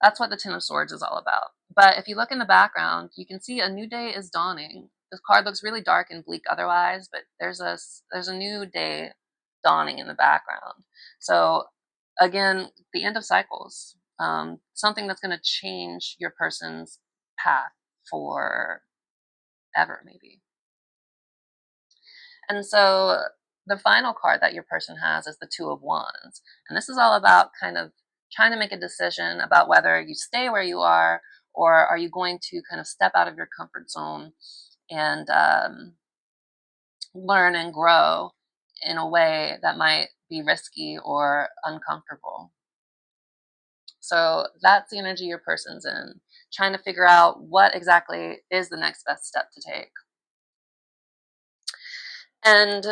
That's what the Ten of Swords is all about. But if you look in the background, you can see a new day is dawning. This card looks really dark and bleak otherwise, but there's a new day dawning in the background. So again, the end of cycles, something that's going to change your person's path forever, maybe. And so the final card that your person has is the Two of Wands. And this is all about kind of trying to make a decision about whether you stay where you are, or are you going to kind of step out of your comfort zone and learn and grow in a way that might be risky or uncomfortable. So that's the energy your person's in, trying to figure out what exactly is the next best step to take. And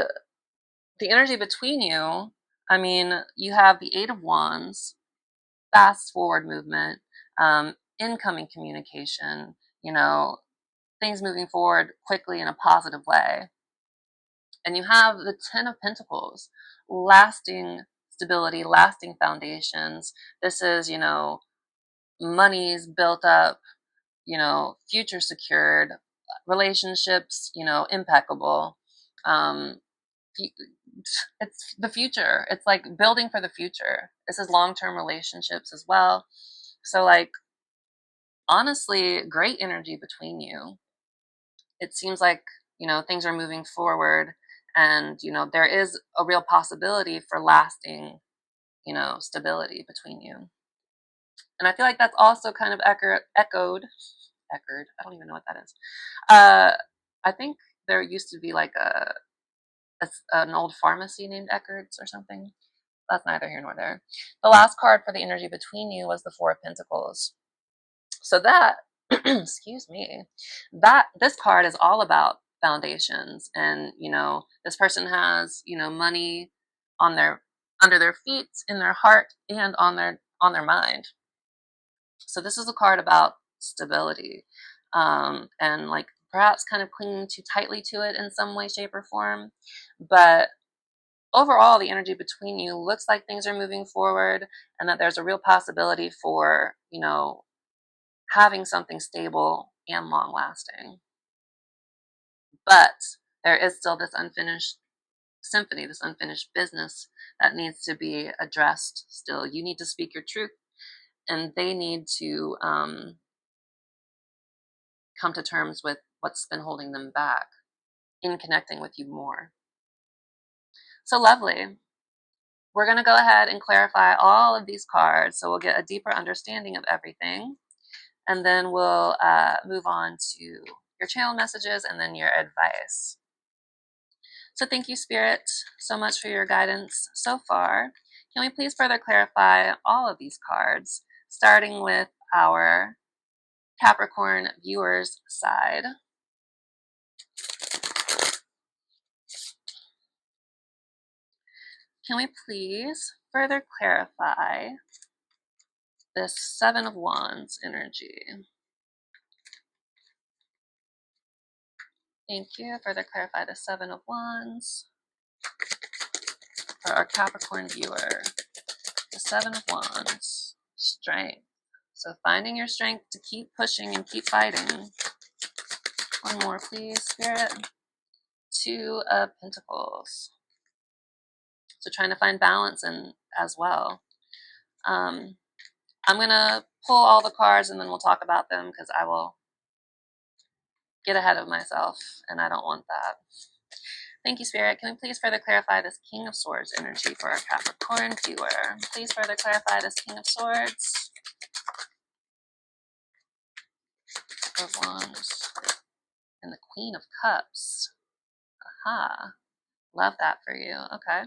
the energy between you, I mean, you have the Eight of Wands, fast forward movement, incoming communication, you know, things moving forward quickly in a positive way. And you have the Ten of Pentacles, lasting stability, lasting foundations. This is, you know, money's built up, you know, future secured, relationships, you know, impeccable. Um, it's the future. It's like building for the future. This is long-term relationships as well. So like, honestly, great energy between you. It seems like, you know, things are moving forward, and, you know, there is a real possibility for lasting, you know, stability between you. And I feel like that's also kind of echoed. I don't even know what that is. I think there used to be like an old pharmacy named Eckerd's or something. That's neither here nor there. The last card for the energy between you was the Four of Pentacles. So that, excuse me, that this card is all about foundations. And, you know, this person has, you know, money on their under their feet, in their heart, and on their mind. So this is a card about stability, and like perhaps kind of clinging too tightly to it in some way, shape, or form. But overall, the energy between you looks like things are moving forward, and that there's a real possibility for, you know, having something stable and long lasting. But there is still this unfinished symphony, this unfinished business that needs to be addressed still. You need to speak your truth, and they need to come to terms with what's been holding them back in connecting with you more. So lovely. We're going to go ahead and clarify all of these cards so we'll get a deeper understanding of everything. And then we'll move on to your channel messages and then your advice. So thank you, Spirit, so much for your guidance so far. Can we please further clarify all of these cards, starting with our Capricorn viewers side? Can we please further clarify this Seven of Wands energy? Thank you. Further clarify the Seven of Wands for our Capricorn viewer. The Seven of Wands. Strength. So finding your strength to keep pushing and keep fighting. One more, please, Spirit. Two of Pentacles. So trying to find balance in as well. I'm going to pull all the cards and then we'll talk about them because I will get ahead of myself and I don't want that. Thank you, Spirit. Can we please further clarify this King of Swords energy for our Capricorn viewer? Please further clarify this King of Swords. Of Wands. And the Queen of Cups. Aha. Love that for you. Okay.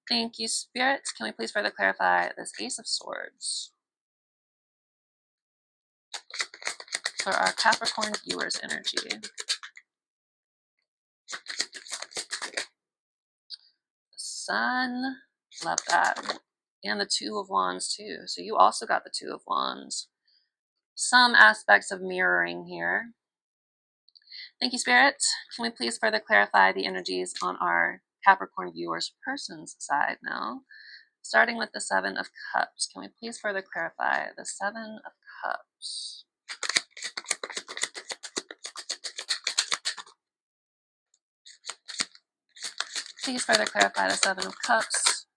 Thank you, Spirit. Can we please further clarify this Ace of Swords for our Capricorn viewers energy? The Sun. Love that. And the Two of Wands too. So you also got the Two of Wands. Some aspects of mirroring here. Thank you, Spirit. Can we please further clarify the energies on our Capricorn viewers person's side now? Starting with the Seven of Cups. Can we please further clarify the Seven of Cups? Please further clarify the Seven of Cups.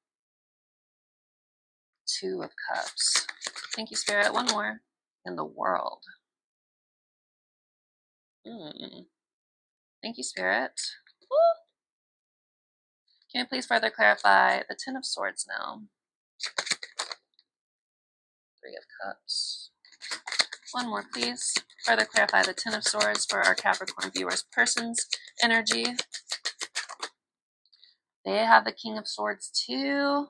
Two of Cups. Thank you, Spirit. One more. In the World. Thank you, Spirit. Woo. Can you please further clarify the Ten of Swords now? Three of Cups. One more, please. Further clarify the Ten of Swords for our Capricorn viewers' person's energy. They have the King of Swords too.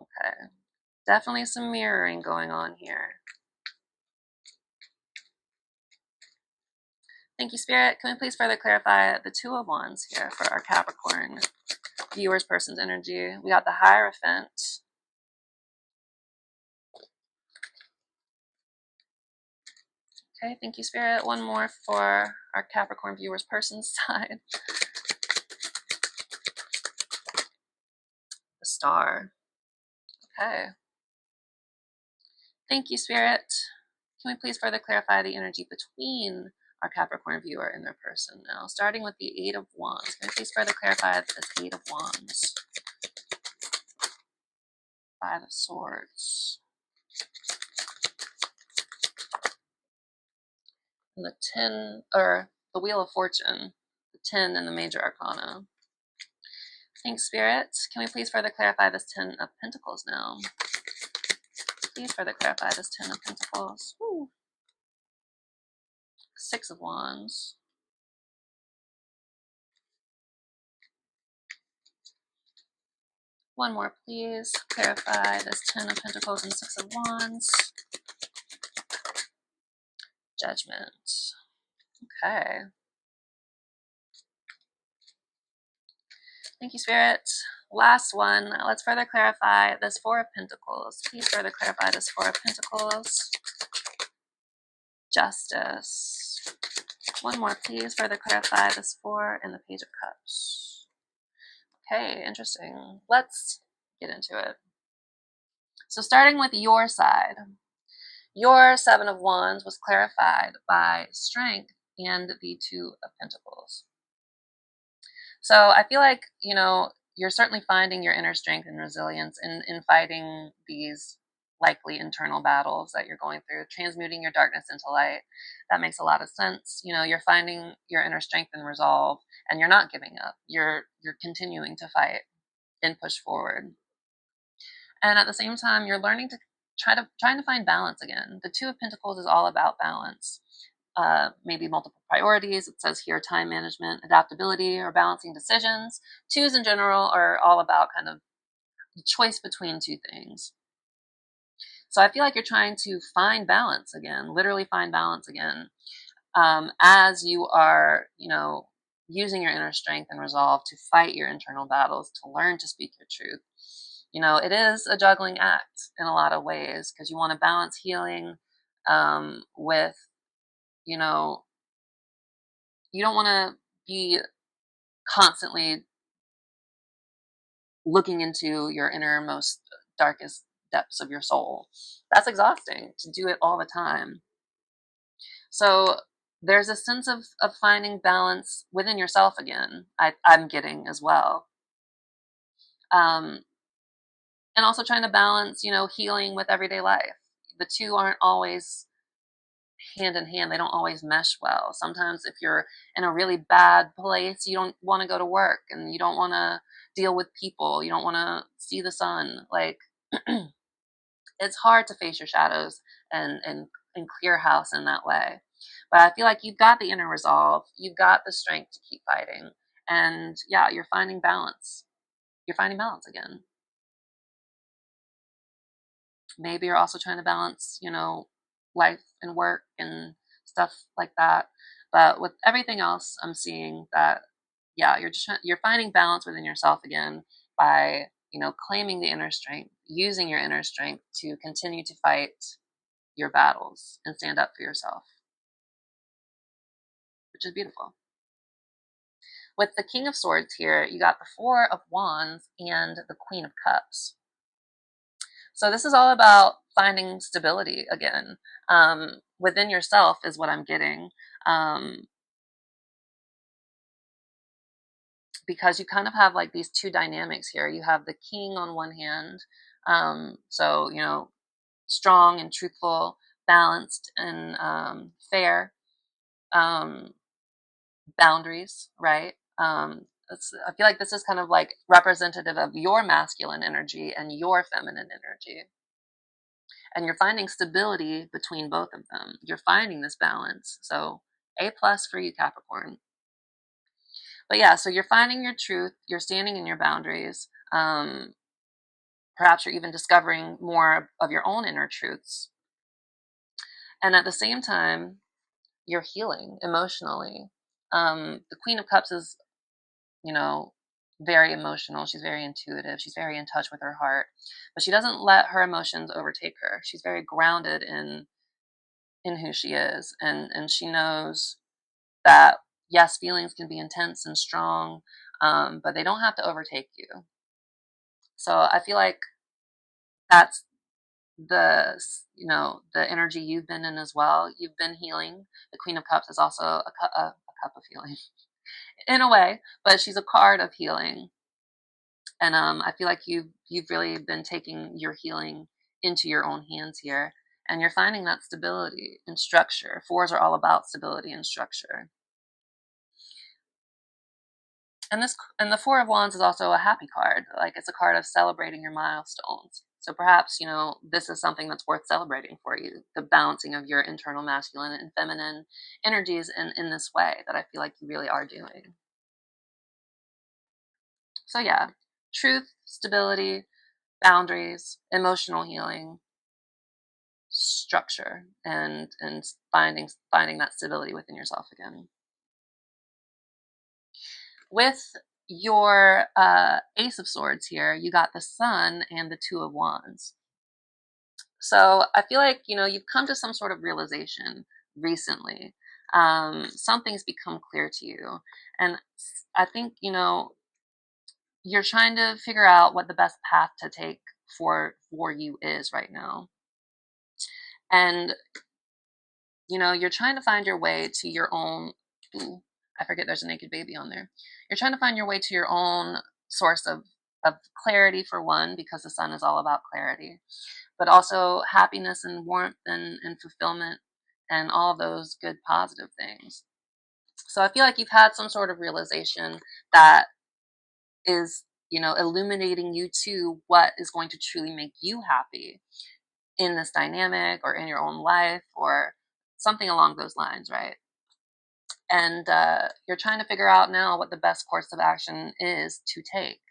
Okay. Definitely some mirroring going on here. Thank you, Spirit. Can we please further clarify the Two of Wands here for our Capricorn viewers' person's energy? We got the Hierophant. Okay, thank you, Spirit. One more for our Capricorn viewers' person's side. The Star. Okay. Thank you, Spirit. Can we please further clarify the energy between our Capricorn viewer and their person now? Starting with the Eight of Wands. Can we please further clarify this Eight of Wands? Five of Swords. And the Ten, or the Wheel of Fortune. The 10 and the Major Arcana. Thanks, Spirit. Can we please further clarify this Ten of Pentacles now? Please further clarify this Ten of Pentacles. Woo. Six of Wands. One more, please. Clarify this Ten of Pentacles and Six of Wands. Judgment. Okay. Thank you, Spirit. Last one, let's further clarify this Four of Pentacles. Please further clarify this Four of Pentacles. Justice. One more, please. Further clarify this Four and the Page of Cups. Okay, interesting. Let's get into it. So starting with your side, your Seven of Wands was clarified by Strength and the Two of Pentacles. So I feel like, you know, you're certainly finding your inner strength and resilience in fighting these likely internal battles that you're going through, transmuting your darkness into light. That makes a lot of sense. You know, you're finding your inner strength and resolve, and you're not giving up. You're continuing to fight and push forward. And at the same time, you're learning to trying to find balance again. The Two of Pentacles is all about balance. Maybe multiple priorities. It says here time management, adaptability, or balancing decisions. Twos in general are all about kind of the choice between two things. So I feel like you're trying to find balance again, literally find balance again, as you are, you know, using your inner strength and resolve to fight your internal battles, to learn to speak your truth. You know, it is a juggling act in a lot of ways because you want to balance healing with, you know, you don't want to be constantly looking into your innermost, darkest depths of your soul. That's exhausting to do it all the time. So there's a sense of finding balance within yourself again, I'm getting as well. And also trying to balance, you know, healing with everyday life. The two aren't always hand in hand. They don't always mesh well. Sometimes if you're in a really bad place, you don't want to go to work and you don't want to deal with people. You don't want to see the sun. Like it's hard to face your shadows and clear house in that way. But I feel like you've got the inner resolve. You've got the strength to keep fighting. And yeah, you're finding balance. You're finding balance again. Maybe you're also trying to balance, you know, life and work and stuff like that. But with everything else, I'm seeing that, yeah, you're finding balance within yourself again by, you know, claiming the inner strength, using your inner strength to continue to fight your battles and stand up for yourself, which is beautiful. With the King of Swords here, you got the Four of Wands and the Queen of Cups. So this is all about finding stability again within yourself is what I'm getting. Because you kind of have like these two dynamics here. You have the king on one hand, so, you know, strong and truthful, balanced and fair, boundaries, right? I feel like this is kind of like representative of your masculine energy and your feminine energy. And you're finding stability between both of them. You're finding this balance. So A plus for you, Capricorn. But yeah, so you're finding your truth. You're standing in your boundaries. Perhaps you're even discovering more of your own inner truths. And at the same time, you're healing emotionally. The Queen of Cups is, you know, very emotional. She's very intuitive. She's very in touch with her heart. But she doesn't let her emotions overtake her. She's very grounded in who she is, and she knows that yes, feelings can be intense and strong, but they don't have to overtake you. So I feel like that's the, you know, the energy you've been in as well. You've been healing. The Queen of Cups is also a cup of healing in a way, but she's a card of healing. And I feel like you've really been taking your healing into your own hands here, and you're finding that stability and structure. Fours are all about stability and structure. And the Four of Wands is also a happy card. Like it's a card of celebrating your milestones. So perhaps, you know, this is something that's worth celebrating for you. The balancing of your internal masculine and feminine energies in this way that I feel like you really are doing. So yeah, truth, stability, boundaries, emotional healing, structure, and finding that stability within yourself again. With your Ace of Swords here, you got the Sun and the Two of Wands. So I feel like, you've come to some sort of realization recently. Something's become clear to you. And I think, you're trying to figure out what the best path to take for you is right now. And, you're trying to find your way to your own, ooh, I forget there's a naked baby on there. You're trying to find your way to your own source of clarity, for one, because the Sun is all about clarity, but also happiness and warmth and fulfillment and all of those good positive things. So I feel like you've had some sort of realization that is, illuminating you to what is going to truly make you happy in this dynamic or in your own life or something along those lines, right? And you're trying to figure out now what the best course of action is to take.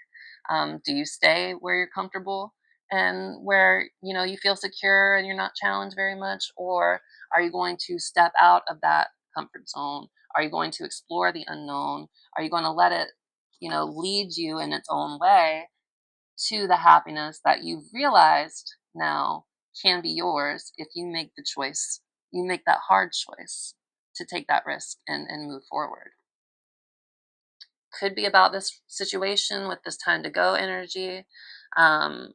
Do you stay where you're comfortable and where you feel secure and you're not challenged very much, or are you going to step out of that comfort zone? Are you going to explore the unknown? Are you going to let it lead you in its own way to the happiness that you've realized now can be yours if you make the choice, you make that hard choice to take that risk and move forward? Could be about this situation with this time to go energy. Um,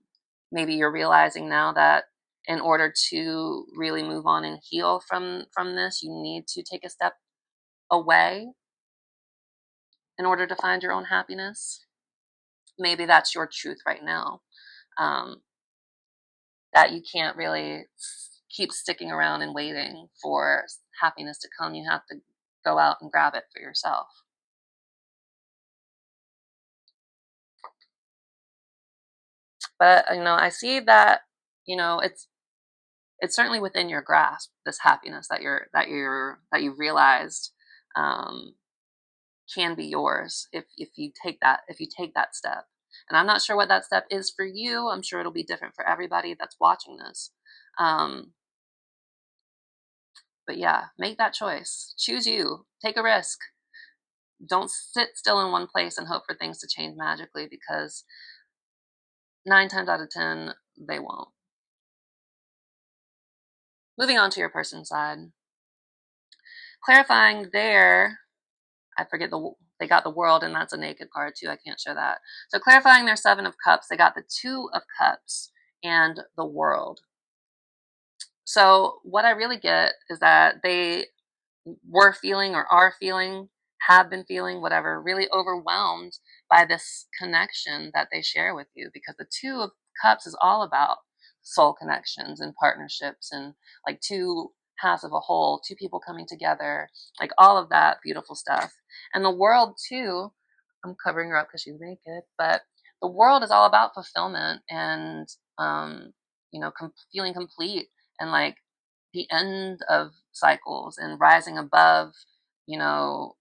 Maybe you're realizing now that in order to really move on and heal from this, you need to take a step away in order to find your own happiness. Maybe that's your truth right now. Um, that you can't really keep sticking around and waiting for happiness to come. You have to go out and grab it for yourself. But I see that it's certainly within your grasp, this happiness that you've realized um, can be yours if you take that step. And I'm not sure what that step is for you. I'm sure it'll be different for everybody that's watching this. Um, but yeah, make that choice. Choose you. Take a risk. Don't sit still in one place and hope for things to change magically, because 9 times out of 10 they won't. Moving on to your person side, clarifying there. I forget they got the World, and that's a naked card too. I can't show that. So clarifying their Seven of Cups, they got the Two of Cups and the World. So what I really get is that they were feeling or are feeling, have been feeling, whatever, really overwhelmed by this connection that they share with you, because the Two of Cups is all about soul connections and partnerships and like two halves of a whole, two people coming together, like all of that beautiful stuff. And the World too, I'm covering her up because she's naked, but the World is all about fulfillment and feeling complete and like the end of cycles and rising above, you know,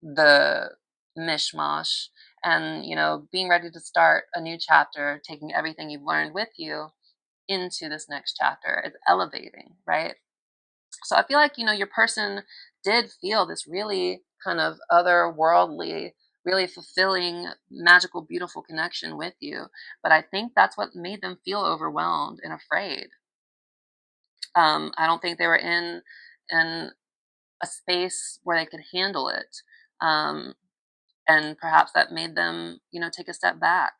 the mishmash, and, being ready to start a new chapter, taking everything you've learned with you into this next chapter. It's elevating, right? So I feel like, your person did feel this really kind of otherworldly, really fulfilling, magical, beautiful connection with you. But I think that's what made them feel overwhelmed and afraid. I don't think they were in a space where they could handle it. Um, and perhaps that made them, take a step back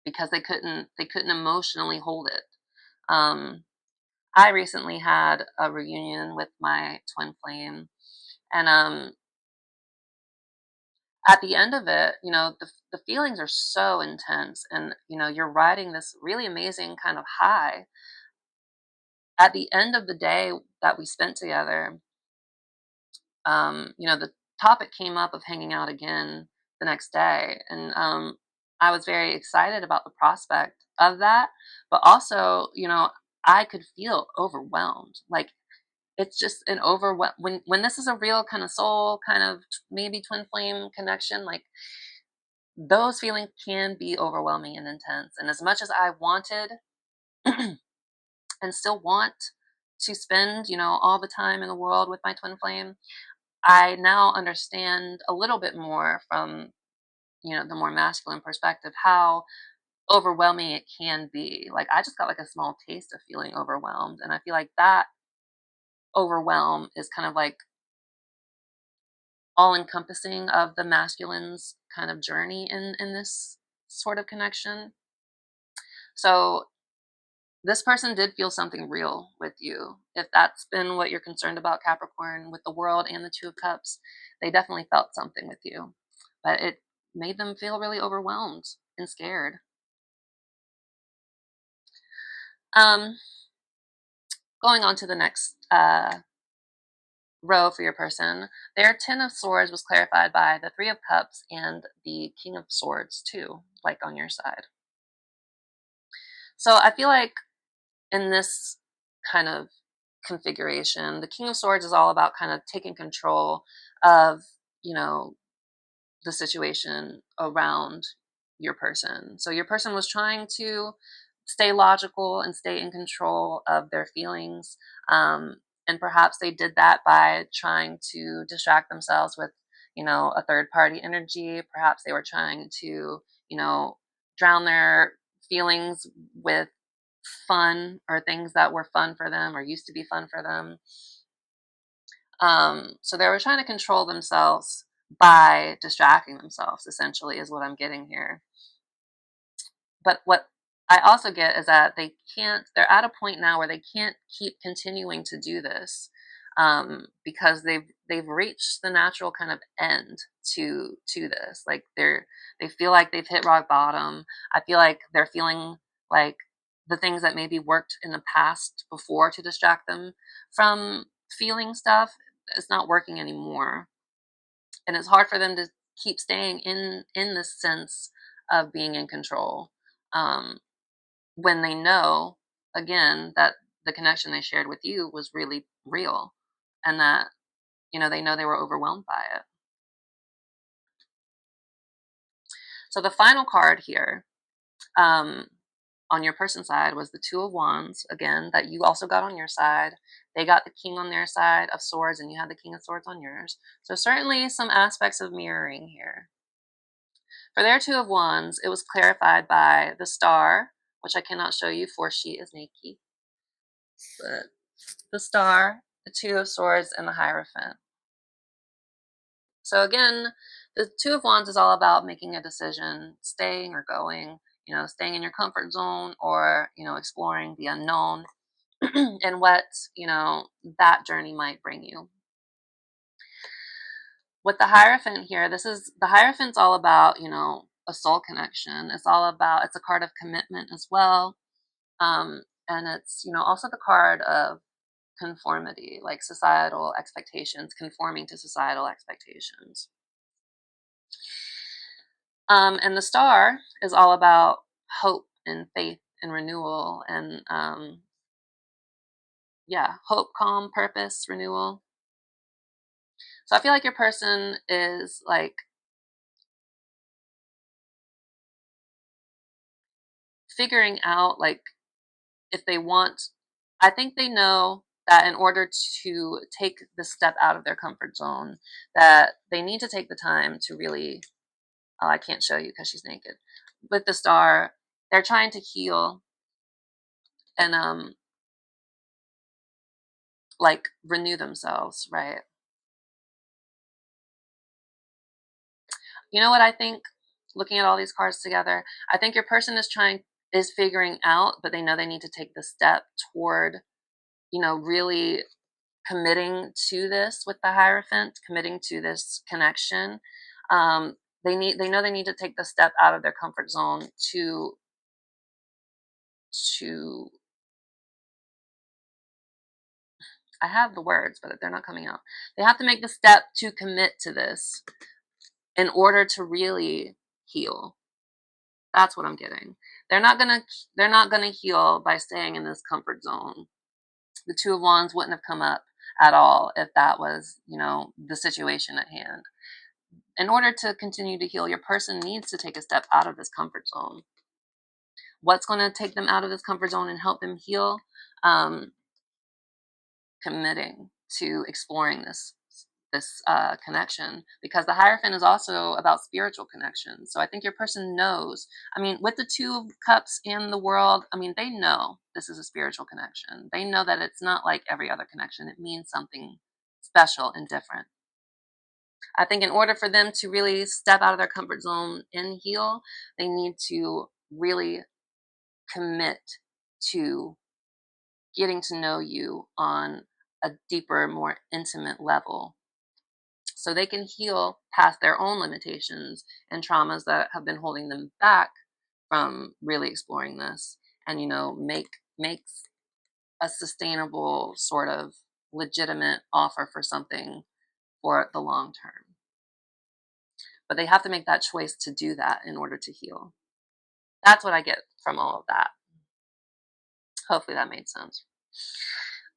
because they couldn't emotionally hold it. Um, I recently had a reunion with my twin flame, and at the end of it, the feelings are so intense, and you're riding this really amazing kind of high. At the end of the day that we spent together, the topic came up of hanging out again the next day. And I was very excited about the prospect of that. But also, I could feel overwhelmed. Like, it's just an overwhelm when this is a real kind of soul, kind of maybe twin flame connection, like those feelings can be overwhelming and intense. And as much as I wanted and still want to spend, all the time in the world with my twin flame, I now understand a little bit more from, the more masculine perspective, how overwhelming it can be. Like, I just got like a small taste of feeling overwhelmed, and I feel like that overwhelm is kind of like all encompassing of the masculine's kind of journey in this sort of connection. So this person did feel something real with you. If that's been what you're concerned about, Capricorn, with the world and the Two of Cups, they definitely felt something with you. But it made them feel really overwhelmed and scared. Um, Going on to the next row for your person, their Ten of Swords was clarified by the Three of Cups and the King of Swords too, like on your side. So I feel like in this kind of configuration, the King of Swords is all about kind of taking control of, you know, the situation around your person. So your person was trying to stay logical and stay in control of their feelings. And perhaps they did that by trying to distract themselves with, a third party energy. Perhaps they were trying to, drown their feelings with fun or things that were fun for them or used to be fun for them. So they were trying to control themselves by distracting themselves, essentially, is what I'm getting here. But what I also get is that they're at a point now where they can't keep continuing to do this, because they've reached the natural kind of end to this. Like they feel like they've hit rock bottom. I feel like they're feeling like the things that maybe worked in the past before to distract them from feeling stuff, it's not working anymore, and it's hard for them to keep staying in this sense of being in control, um, when they know, again, that the connection they shared with you was really real, and that, they know they were overwhelmed by it. So the final card here, um, on your person's side, was the Two of Wands, again, that you also got on your side. They got the King on their side of Swords, and you had the King of Swords on yours. So certainly some aspects of mirroring here. For their Two of Wands, it was clarified by the Star, which I cannot show you, for she is naked. But the Star, the Two of Swords, and the Hierophant. So again, the Two of Wands is all about making a decision, staying or going, staying in your comfort zone, or, exploring the unknown and what, that journey might bring you. With the Hierophant here, the Hierophant's all about, a soul connection. It's a card of commitment as well. And it's, also the card of conformity, like societal expectations, conforming to societal expectations. And the Star is all about hope and faith and renewal and, hope, calm, purpose, renewal. So I feel like your person is like figuring out, like, if they want, I think they know that in order to take the step out of their comfort zone, that they need to take the time to really, oh, I can't show you because she's naked. With the Star, they're trying to heal and, like, renew themselves, right? You know what I think, looking at all these cards together, I think your person is figuring out, but they know they need to take the step toward, really committing to this with the Hierophant, committing to this connection. They know they need to take the step out of their comfort zone to I have the words, but they're not coming out. They have to make the step to commit to this in order to really heal. That's what I'm getting. They're not gonna heal by staying in this comfort zone. The Two of Wands wouldn't have come up at all if that was, the situation at hand. In order to continue to heal, your person needs to take a step out of this comfort zone. What's going to take them out of this comfort zone and help them heal? Committing to exploring this this connection, because the Hierophant is also about spiritual connection. So I think your person knows. I mean, with the Two of Cups in the World, I mean, they know this is a spiritual connection. They know that it's not like every other connection. It means something special and different. I think in order for them to really step out of their comfort zone and heal, they need to really commit to getting to know you on a deeper, more intimate level, so they can heal past their own limitations and traumas that have been holding them back from really exploring this, and make a sustainable, sort of legitimate offer for something for the long term. But they have to make that choice to do that in order to heal. That's what I get from all of that. Hopefully that made sense.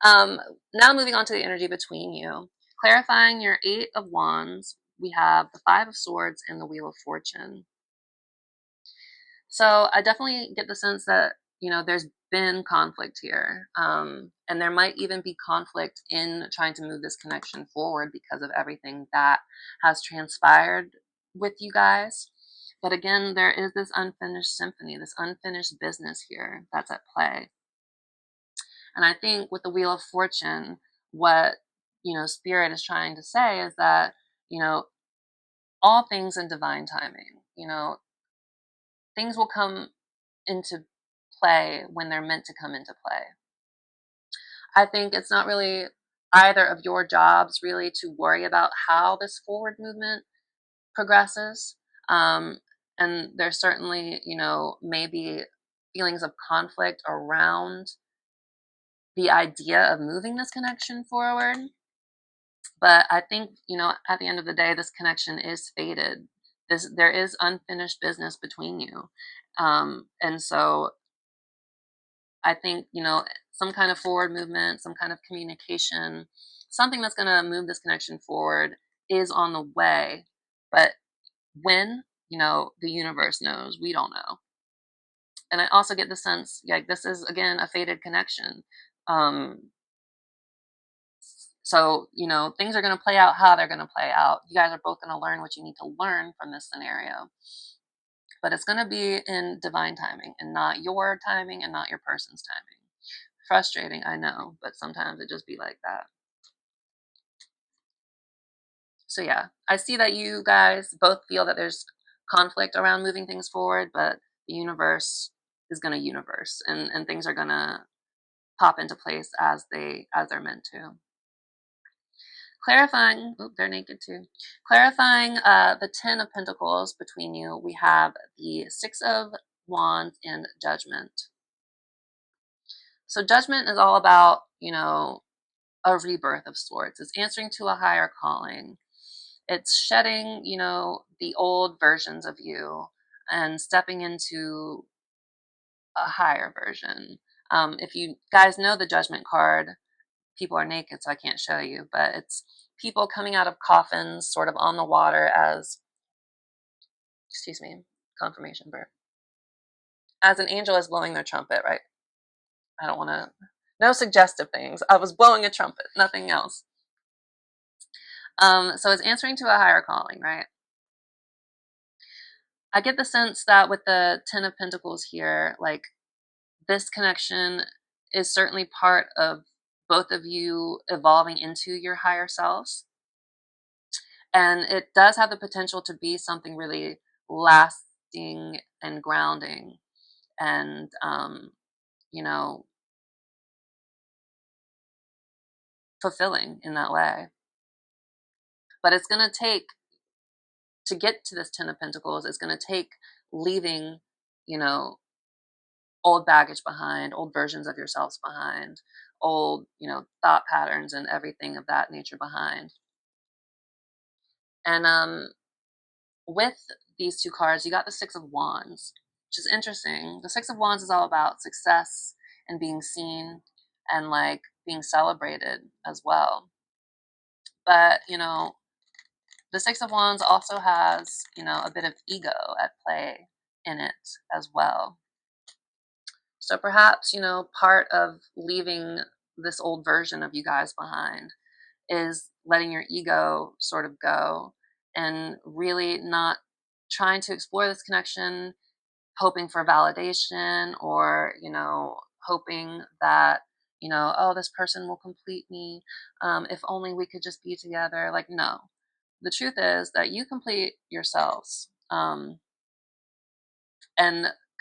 Now moving on to the energy between you. Clarifying your Eight of Wands, we have the Five of Swords and the Wheel of Fortune. So I definitely get the sense that, there's been conflict here. And there might even be conflict in trying to move this connection forward because of everything that has transpired with you guys. But again, there is this unfinished symphony, this unfinished business here that's at play. And I think with the Wheel of Fortune, what, Spirit is trying to say is that, all things in divine timing, things will come into play when they're meant to come into play. I think it's not really either of your jobs really to worry about how this forward movement progresses. And there's certainly, maybe feelings of conflict around the idea of moving this connection forward. But I think, at the end of the day, this connection is fated. There is unfinished business between you. And so I think, some kind of forward movement, some kind of communication, something that's going to move this connection forward is on the way. But when, the universe knows, we don't know. And I also get the sense, like, this is, again, a fated connection. So, things are going to play out how they're going to play out. You guys are both going to learn what you need to learn from this scenario. But it's going to be in divine timing and not your timing and not your person's timing. Frustrating, I know, but sometimes it just be like that. So yeah, I see that you guys both feel that there's conflict around moving things forward, but the universe is going to universe, and things are going to pop into place as they're meant to. Clarifying, they're naked too. Clarifying the Ten of Pentacles between you, we have the Six of Wands and Judgment. So Judgment is all about, a rebirth of sorts. It's answering to a higher calling. It's shedding, the old versions of you and stepping into a higher version. If you guys know the Judgment card, people are naked, so I can't show you, but it's people coming out of coffins, sort of on the water as, excuse me, confirmation birth, as an angel is blowing their trumpet, right? I don't want to, no suggestive things. I was blowing a trumpet, nothing else. So it's answering to a higher calling, right? I get the sense that with the Ten of Pentacles here, like, this connection is certainly part of both of you evolving into your higher selves. And it does have the potential to be something really lasting and grounding and, fulfilling in that way. But it's going to take, to get to this Ten of Pentacles, it's going to take leaving, old baggage behind, old versions of yourselves behind, old, thought patterns and everything of that nature behind. And with these two cards, you got the Six of Wands, which is interesting. The Six of Wands is all about success and being seen and, like, being celebrated as well. But, the Six of Wands also has, a bit of ego at play in it as well. So perhaps, part of leaving this old version of you guys behind is letting your ego sort of go and really not trying to explore this connection, hoping for validation, or, hoping that, oh, this person will complete me. If only we could just be together. Like, no. The truth is that you complete yourselves. And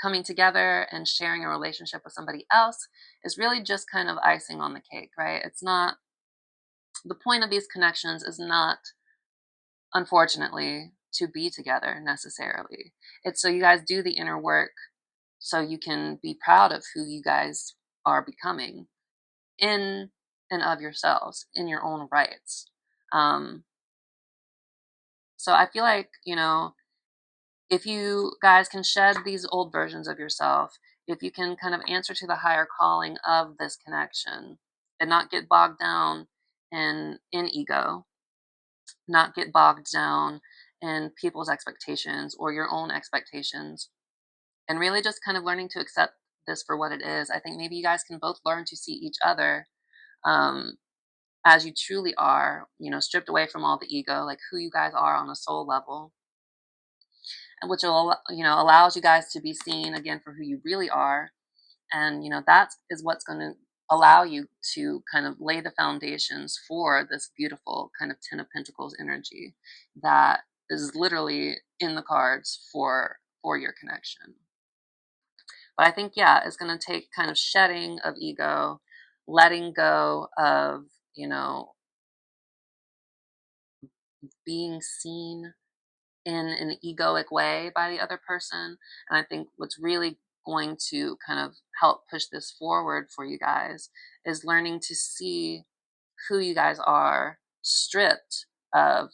coming together and sharing a relationship with somebody else is really just kind of icing on the cake, right? It's not, the point of these connections is not, unfortunately, to be together necessarily. It's so you guys do the inner work, so you can be proud of who you guys are becoming in and of yourselves in your own rights. Um, so I feel like, if you guys can shed these old versions of yourself, if you can kind of answer to the higher calling of this connection and not get bogged down in ego, not get bogged down in people's expectations or your own expectations, and really just kind of learning to accept this for what it is. I think maybe you guys can both learn to see each other, um, as you truly are, stripped away from all the ego, like who you guys are on a soul level, and which will, allows you guys to be seen again for who you really are. And, that is what's going to allow you to kind of lay the foundations for this beautiful kind of Ten of Pentacles energy that is literally in the cards for your connection. But I think, yeah, it's going to take kind of shedding of ego, letting go of, being seen in an egoic way by the other person. And I think what's really going to kind of help push this forward for you guys is learning to see who you guys are, stripped of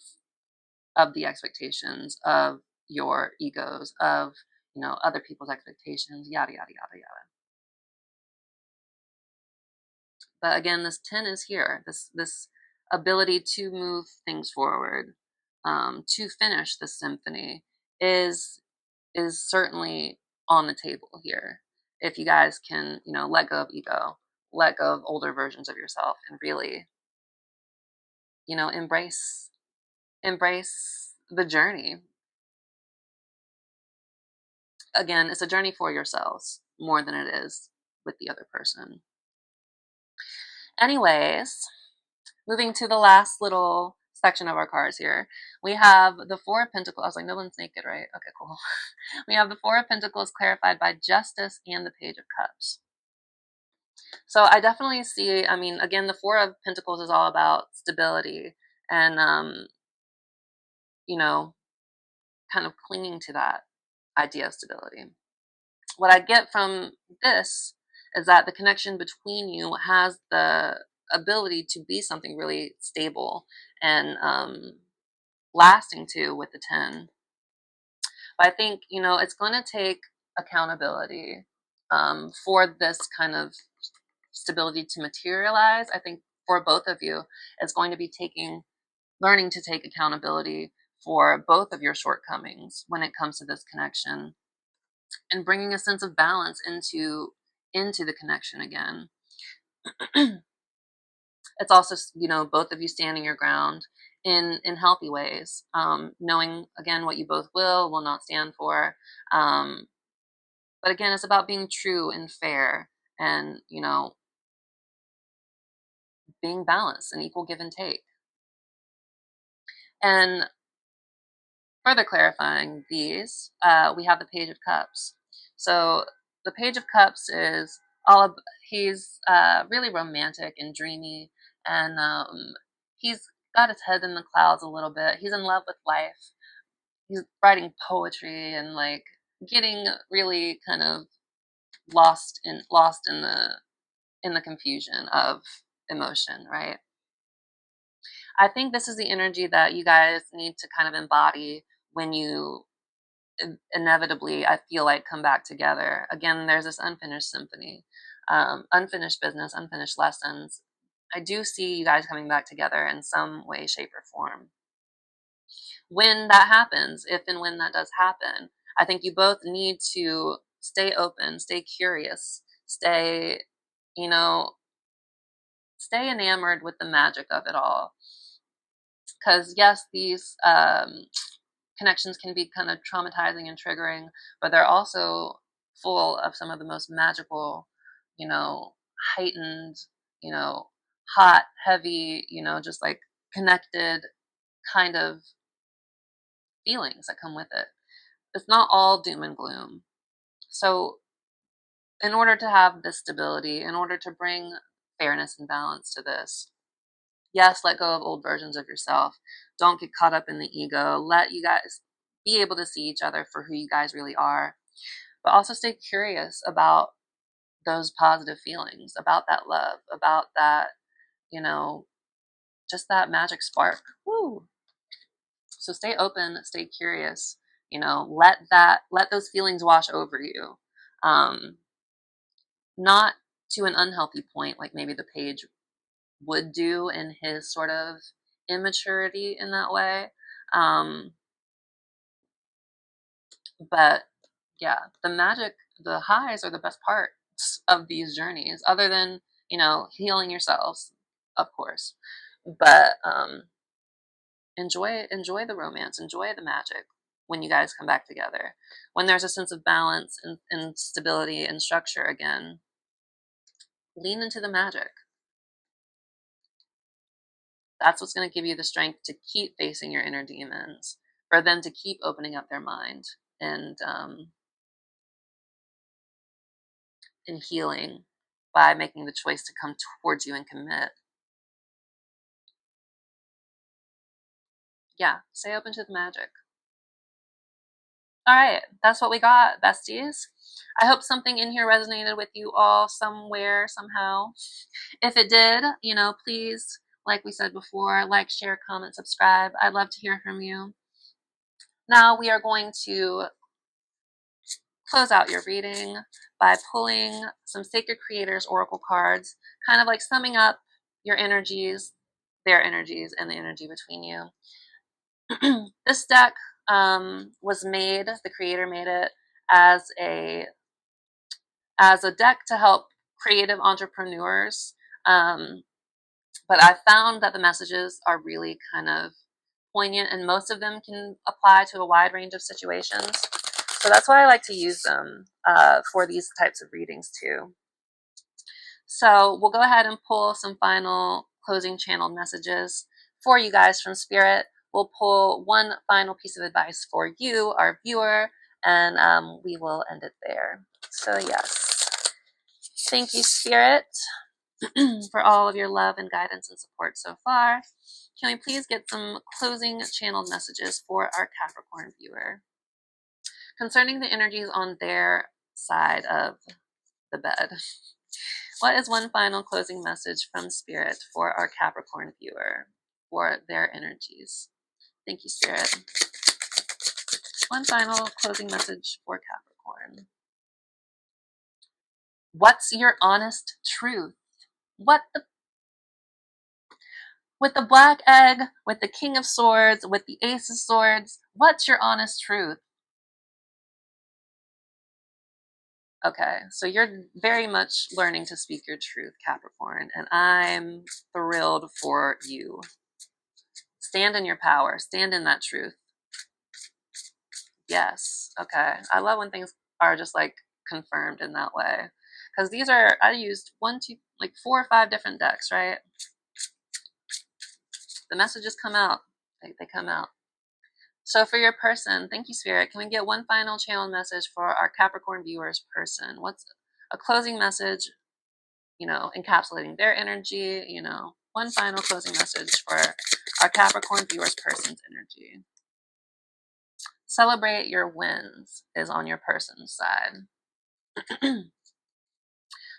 the expectations of your egos, of, other people's expectations, yada yada yada yada. But again, this 10 is here. This ability to move things forward, to finish the symphony is certainly on the table here. If you guys can, let go of ego, let go of older versions of yourself, and really, embrace the journey. Again, it's a journey for yourselves more than it is with the other person. Anyways, moving to the last little section of our cards here, we have the Four of Pentacles. I was like, no one's naked, right? Okay, cool. We have the Four of Pentacles clarified by Justice and the Page of Cups. So I definitely see, I mean, again, the Four of Pentacles is all about stability and, kind of clinging to that idea of stability. What I get from this is that the connection between you has the ability to be something really stable and, lasting too with the 10. But I think, it's going to take accountability, for this kind of stability to materialize. I think for both of you, it's going to be learning to take accountability for both of your shortcomings when it comes to this connection, and bringing a sense of balance into the connection again. It's also, both of you standing your ground in healthy ways, knowing again what you both will not stand for. But again, it's about being true and fair, and, being balanced and equal give and take. And further clarifying these, we have the Page of Cups. So the Page of Cups is he's really romantic and dreamy, and, he's got his head in the clouds a little bit. He's in love with life. He's writing poetry and like getting really kind of lost in the confusion of emotion, right? I think this is the energy that you guys need to kind of embody when you inevitably, I feel like, come back together. Again, there's this unfinished symphony, unfinished business, unfinished lessons. I do see you guys coming back together in some way, shape, or form. When that happens, if and when that does happen, I think you both need to stay open, stay curious, stay, you know, stay enamored with the magic of it all. Because yes, these connections can be kind of traumatizing and triggering, but they're also full of some of the most magical, you know, heightened, you know, hot, heavy, you know, just like connected kind of feelings that come with it. It's not all doom and gloom. So, in order to have this stability, in order to bring fairness and balance to this, yes, let go of old versions of yourself. Don't get caught up in the ego. Let you guys be able to see each other for who you guys really are. But also stay curious about those positive feelings, about that love, about that, you know, just that magic spark. Woo. So stay open, stay curious, you know, let those feelings wash over you. Not to an unhealthy point, like maybe the page would do in his sort of immaturity in that way. But yeah, the magic, the highs are the best parts of these journeys, other than, you know, healing yourselves, of course. But enjoy the romance, enjoy the magic when you guys come back together. When there's a sense of balance and stability and structure again, lean into the magic. That's what's going to give you the strength to keep facing your inner demons, for them to keep opening up their mind and healing by making the choice to come towards you and commit. Yeah, stay open to the magic. All right, that's what we got, besties. I hope something in here resonated with you all somewhere, somehow. If it did, you know, please, like we said before, like, share, comment, subscribe. I'd love to hear from you. Now we are going to close out your reading by pulling some Sacred Creators Oracle cards, kind of like summing up your energies, their energies, and the energy between you. This deck was made, the creator made it as a deck to help creative entrepreneurs. But I found that the messages are really kind of poignant, and most of them can apply to a wide range of situations. So that's why I like to use them for these types of readings too. So we'll go ahead and pull some final closing channeled messages for you guys from Spirit. We'll pull one final piece of advice for you, our viewer, and we will end it there. So yes, thank you, Spirit, for all of your love and guidance and support so far. Can we please get some closing channeled messages for our Capricorn viewer concerning the energies on their side of the bed? What is one final closing message from Spirit for our Capricorn viewer for their energies? Thank you, Spirit. One final closing message for Capricorn. What's your honest truth? What the? With the Black Egg, with the King of Swords, with the Ace of Swords, what's your honest truth? Okay, so you're very much learning to speak your truth, Capricorn, and I'm thrilled for you. Stand in your power. Stand in that truth. Yes. Okay. I love when things are just like confirmed in that way. Because these are, I used 4 or 5 different decks, right? The messages come out. They come out. So for your person, thank you, Spirit. Can we get one final channel message for our Capricorn viewers person? What's a closing message, you know, encapsulating their energy, you know, one final closing message for our Capricorn viewers person's energy. Celebrate your wins is on your person's side.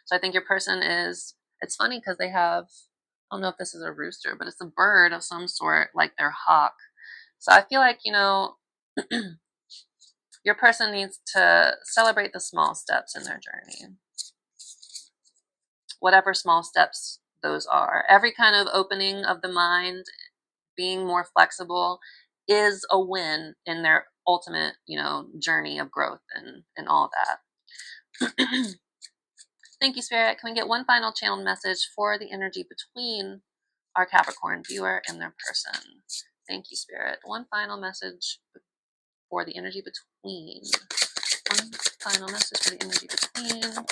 So I think your person is, it's funny because they have, I don't know if this is a rooster, but it's a bird of some sort, like their hawk. So I feel like, you know, your person needs to celebrate the small steps in their journey. Whatever small steps those are. Every kind of opening of the mind, being more flexible, is a win in their ultimate, you know, journey of growth and all that. Thank you, Spirit. Can we get one final channeled message for the energy between our Capricorn viewer and their person? Thank you, Spirit. One final message for the energy between. One final message for the energy between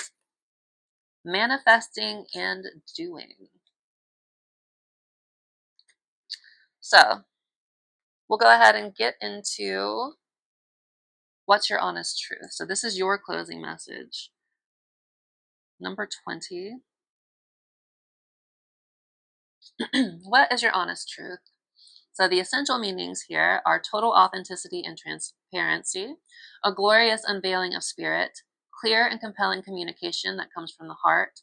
manifesting and doing. So we'll go ahead and get into what's your honest truth. So this is your closing message. Number 20. What is your honest truth? So the essential meanings here are total authenticity and transparency, a glorious unveiling of spirit, clear and compelling communication that comes from the heart,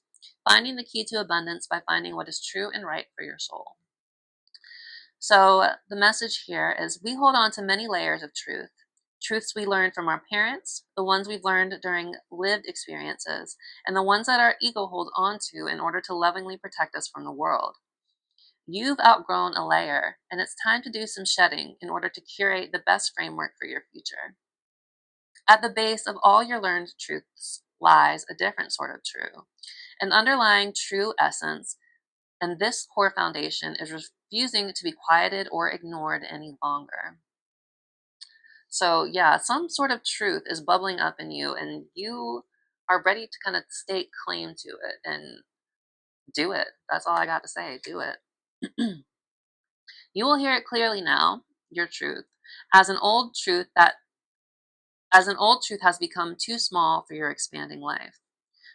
finding the key to abundance by finding what is true and right for your soul. So the message here is we hold on to many layers of truth. Truths we learned from our parents, the ones we've learned during lived experiences, and the ones that our ego holds on to in order to lovingly protect us from the world. You've outgrown a layer, and it's time to do some shedding in order to curate the best framework for your future. At the base of all your learned truths lies a different sort of true, an underlying true essence, and this core foundation is refusing to be quieted or ignored any longer. So yeah, some sort of truth is bubbling up in you, and you are ready to kind of stake claim to it and do it. That's all I got to say. Do it. You will hear it clearly now, your truth, as an old truth has become too small for your expanding life.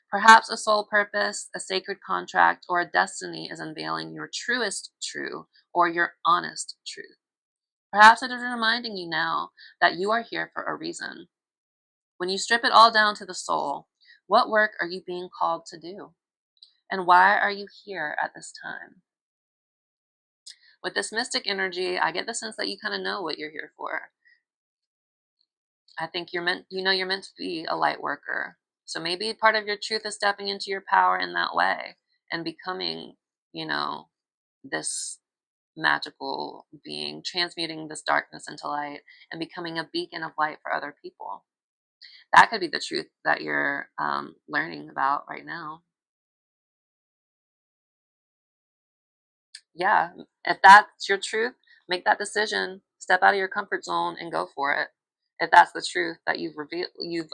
Perhaps a soul purpose, a sacred contract, or a destiny is unveiling your truest true or your honest truth. Perhaps it is reminding you now that you are here for a reason. When you strip it all down to the soul, what work are you being called to do? And why are you here at this time? With this mystic energy, I get the sense that you kind of know what you're here for. I think you're meant to be a light worker. So maybe part of your truth is stepping into your power in that way and becoming, this magical being, transmuting this darkness into light and becoming a beacon of light for other people. That could be the truth that you're learning about right now. Yeah, if that's your truth, make that decision, step out of your comfort zone and go for it. If that's the truth that you've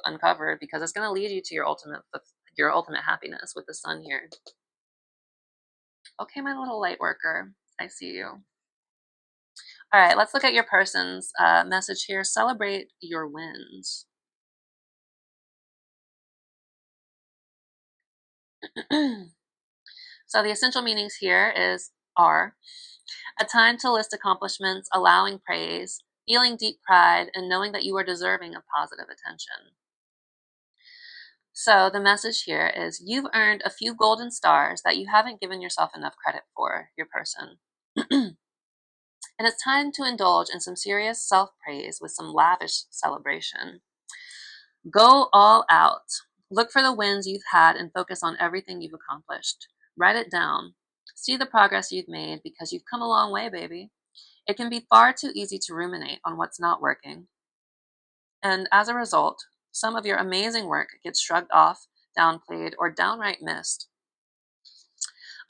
uncovered, because it's going to lead you to your ultimate happiness with the sun here. Okay, my little light worker, I see you. All right, let's look at your person's message here. Celebrate your wins. So the essential meanings here are a time to list accomplishments, allowing praise, feeling deep pride, and knowing that you are deserving of positive attention. So the message here is you've earned a few golden stars that you haven't given yourself enough credit for, your person. And it's time to indulge in some serious self-praise with some lavish celebration. Go all out. Look for the wins you've had and focus on everything you've accomplished. Write it down. See the progress you've made because you've come a long way, baby. It can be far too easy to ruminate on what's not working. And as a result, some of your amazing work gets shrugged off, downplayed, or downright missed.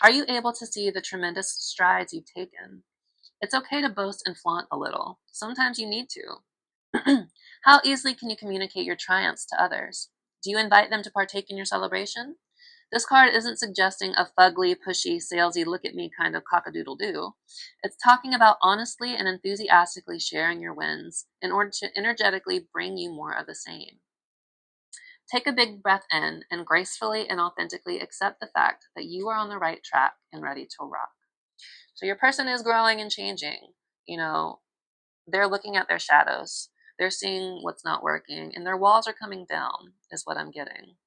Are you able to see the tremendous strides you've taken? It's okay to boast and flaunt a little. Sometimes you need to. How easily can you communicate your triumphs to others? Do you invite them to partake in your celebration? This card isn't suggesting a fugly, pushy, salesy, look at me kind of cock-a-doodle-doo. It's talking about honestly and enthusiastically sharing your wins in order to energetically bring you more of the same. Take a big breath in and gracefully and authentically accept the fact that you are on the right track and ready to rock. So your person is growing and changing. They're looking at their shadows. They're seeing what's not working, and their walls are coming down, is what I'm getting.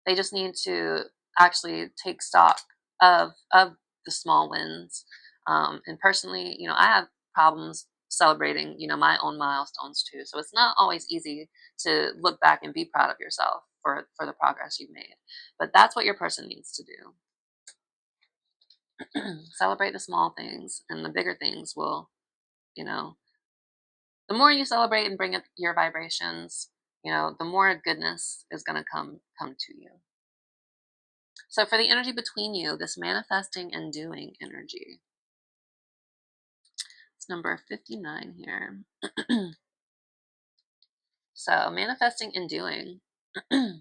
They just need to actually take stock of the small wins. And personally, I have problems celebrating, my own milestones too. So it's not always easy to look back and be proud of yourself for the progress you've made. But that's what your person needs to do. Celebrate the small things, and the bigger things will, the more you celebrate and bring up your vibrations, you know, the more goodness is going to come to you. So for the energy between you, this manifesting and doing energy, it's number 59 here. So manifesting and doing. The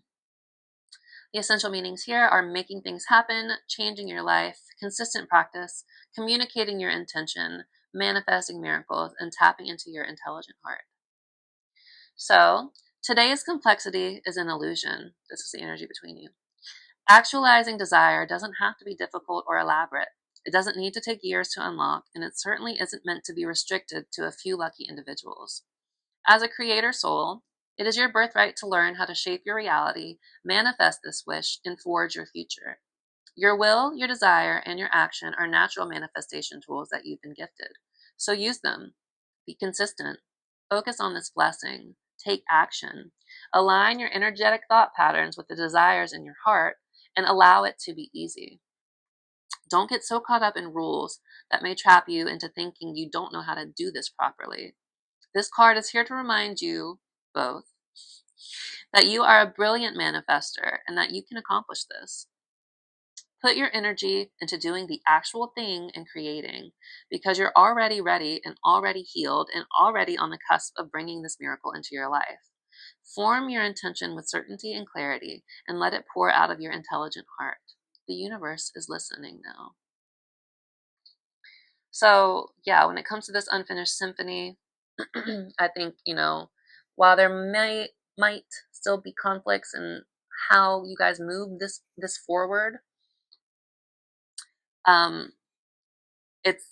essential meanings here are making things happen, changing your life, consistent practice, communicating your intention, manifesting miracles, and tapping into your intelligent heart. So today's complexity is an illusion. This is the energy between you. Actualizing desire doesn't have to be difficult or elaborate. It doesn't need to take years to unlock, and it certainly isn't meant to be restricted to a few lucky individuals. As a creator soul, it is your birthright to learn how to shape your reality, manifest this wish, and forge your future. Your will, your desire, and your action are natural manifestation tools that you've been gifted. So use them. Be consistent. Focus on this blessing. Take action. Align your energetic thought patterns with the desires in your heart and allow it to be easy. Don't get so caught up in rules that may trap you into thinking you don't know how to do this properly. This card is here to remind you both that you are a brilliant manifester and that you can accomplish this. Put your energy into doing the actual thing and creating, because you're already ready and already healed and already on the cusp of bringing this miracle into your life. Form your intention with certainty and clarity and let it pour out of your intelligent heart. The universe is listening now. So, yeah, when it comes to this unfinished symphony, I think, you know, while there might still be conflicts in how you guys move this forward, um, it's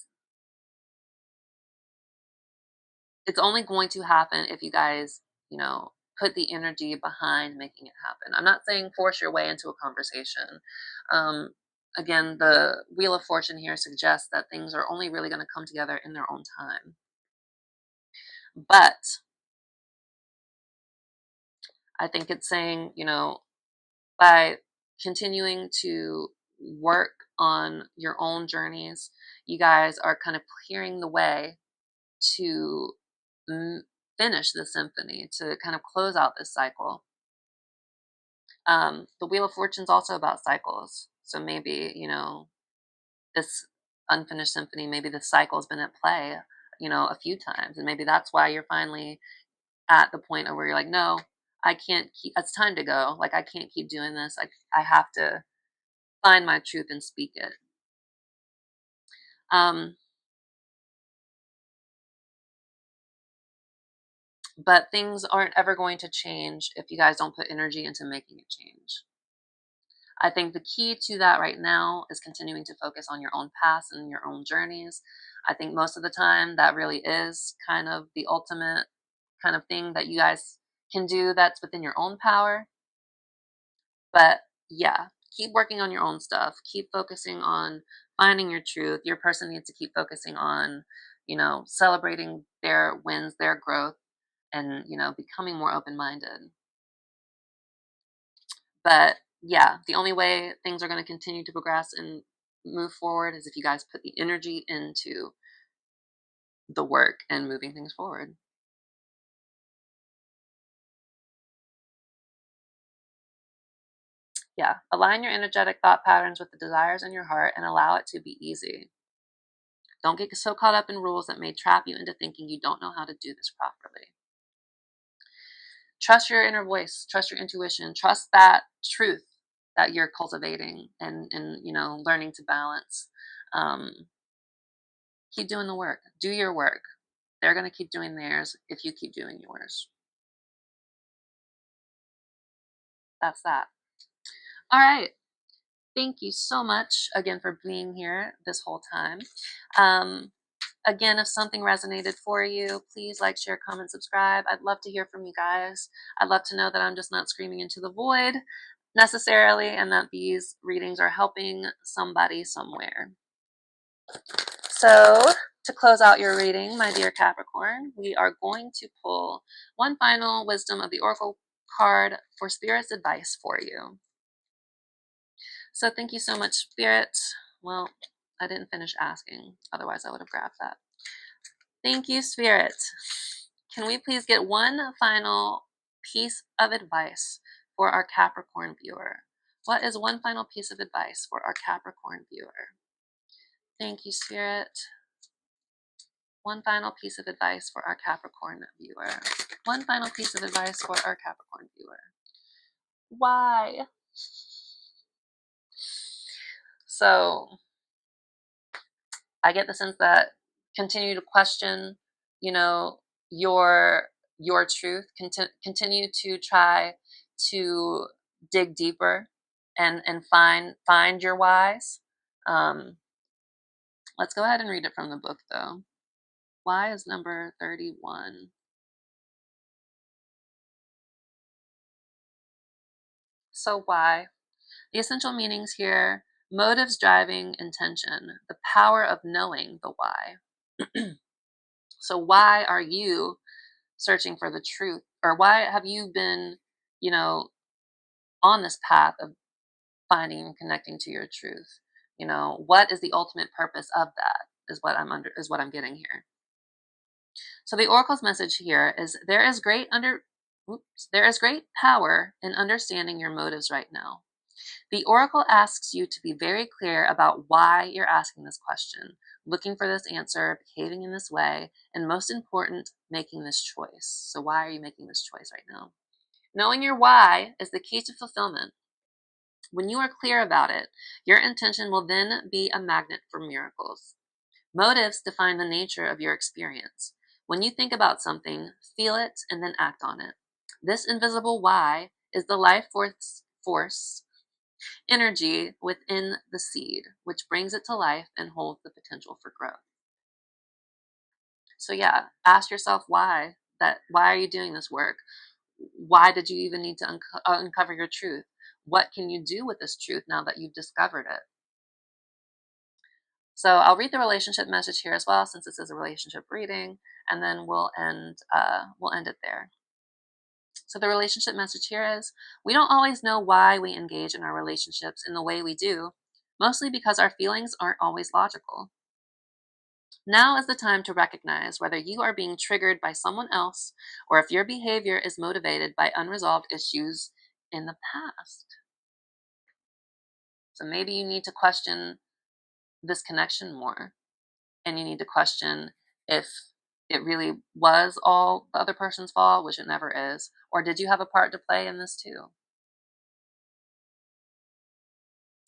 only going to happen if you guys, you know, put the energy behind making it happen. I'm not saying force your way into a conversation. Um, Again, the Wheel of Fortune here suggests that things are only really going to come together in their own time. But I think it's saying, you know, by continuing to work on your own journeys, you guys are kind of clearing the way to finish the symphony, to kind of close out this cycle. The Wheel of Fortune is also about cycles. So maybe, you know, this unfinished symphony, maybe the cycle has been at play, you know, a few times. And maybe that's why you're finally at the point where you're like, no, I can't keep, it's time to go. Like, I can't keep doing this. I have to find my truth and speak it. But things aren't ever going to change if you guys don't put energy into making it change. I think the key to that right now is continuing to focus on your own paths and your own journeys. I think most of the time that really is kind of the ultimate kind of thing that you guys can do that's within your own power. But yeah, keep working on your own stuff. Keep focusing on finding your truth. Your person needs to keep focusing on, you know, celebrating their wins, their growth, and, you know, becoming more open-minded. But yeah, the only way things are going to continue to progress and move forward is if you guys put the energy into the work and moving things forward. Yeah, align your energetic thought patterns with the desires in your heart and allow it to be easy. Don't get so caught up in rules that may trap you into thinking you don't know how to do this properly. Trust your inner voice, trust your intuition, trust that truth that you're cultivating and you know, learning to balance. Keep doing the work. Do your work. They're going to keep doing theirs if you keep doing yours. That's that. All right. Thank you so much again for being here this whole time. Again, if something resonated for you, please like, share, comment, subscribe. I'd love to hear from you guys. I'd love to know that I'm just not screaming into the void necessarily, and that these readings are helping somebody somewhere. So, to close out your reading, my dear Capricorn, we are going to pull one final Wisdom of the Oracle card for Spirit's advice for you. So thank you so much, Spirit. Well, I didn't finish asking, otherwise I would have grabbed that. Thank you, Spirit. Can we please get one final piece of advice for our Capricorn viewer? What is one final piece of advice for our Capricorn viewer? Thank you, Spirit. One final piece of advice for our Capricorn viewer. One final piece of advice for our Capricorn viewer. Why? So I get the sense that continue to question, you know, your truth. Continue to try to dig deeper and find your whys. Let's go ahead and read it from the book, though. Why is number 31? So why? The essential meanings here: motives driving intention, the power of knowing the why. So why are you searching for the truth? Or why have you been, on this path of finding and connecting to your truth? What is the ultimate purpose of that is what I'm getting here. So the oracle's message here is there is great power in understanding your motives right now. The oracle asks you to be very clear about why you're asking this question, looking for this answer, behaving in this way, and most important, making this choice. So why are you making this choice right now? Knowing your why is the key to fulfillment. When you are clear about it, your intention will then be a magnet for miracles. Motives define the nature of your experience. When you think about something, feel it, and then act on it. This invisible why is the life force energy within the seed, which brings it to life and holds the potential for growth. So yeah, ask yourself why are you doing this work? Why did you even need to uncover your truth? What can you do with this truth now that you've discovered it? So I'll read the relationship message here as well, since this is a relationship reading, and then we'll end it there. So the relationship message here is, we don't always know why we engage in our relationships in the way we do, mostly because our feelings aren't always logical. Now is the time to recognize whether you are being triggered by someone else or if your behavior is motivated by unresolved issues in the past. So maybe you need to question this connection more, and you need to question if it really was all the other person's fault, which it never is, or did you have a part to play in this too?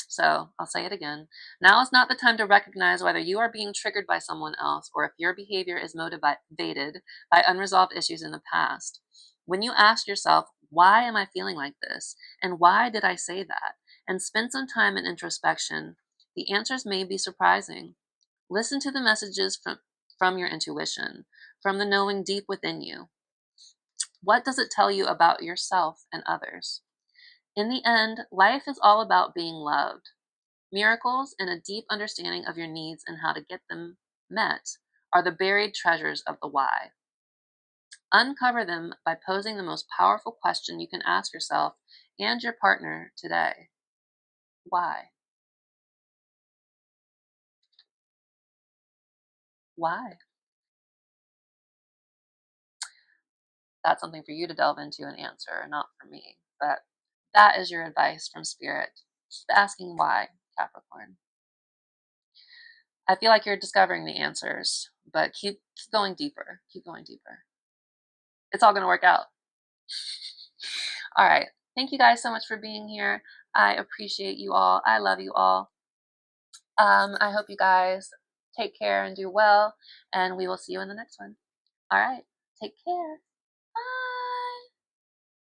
So I'll say it again. Now is not the time to recognize whether you are being triggered by someone else or if your behavior is motivated by unresolved issues in the past. When you ask yourself, why am I feeling like this? And why did I say that? And spend some time in introspection, the answers may be surprising. Listen to the messages from your intuition, from the knowing deep within you. What does it tell you about yourself and others? In the end, life is all about being loved. Miracles and a deep understanding of your needs and how to get them met are the buried treasures of the why. Uncover them by posing the most powerful question you can ask yourself and your partner today. Why? Why? That's something for you to delve into and answer, not for me. But that is your advice from Spirit. Keep asking why, Capricorn. I feel like you're discovering the answers, but keep going deeper. Keep going deeper. It's all going to work out. All right. Thank you guys so much for being here. I appreciate you all. I love you all. I hope you guys take care and do well, and we will see you in the next one. All right. Take care.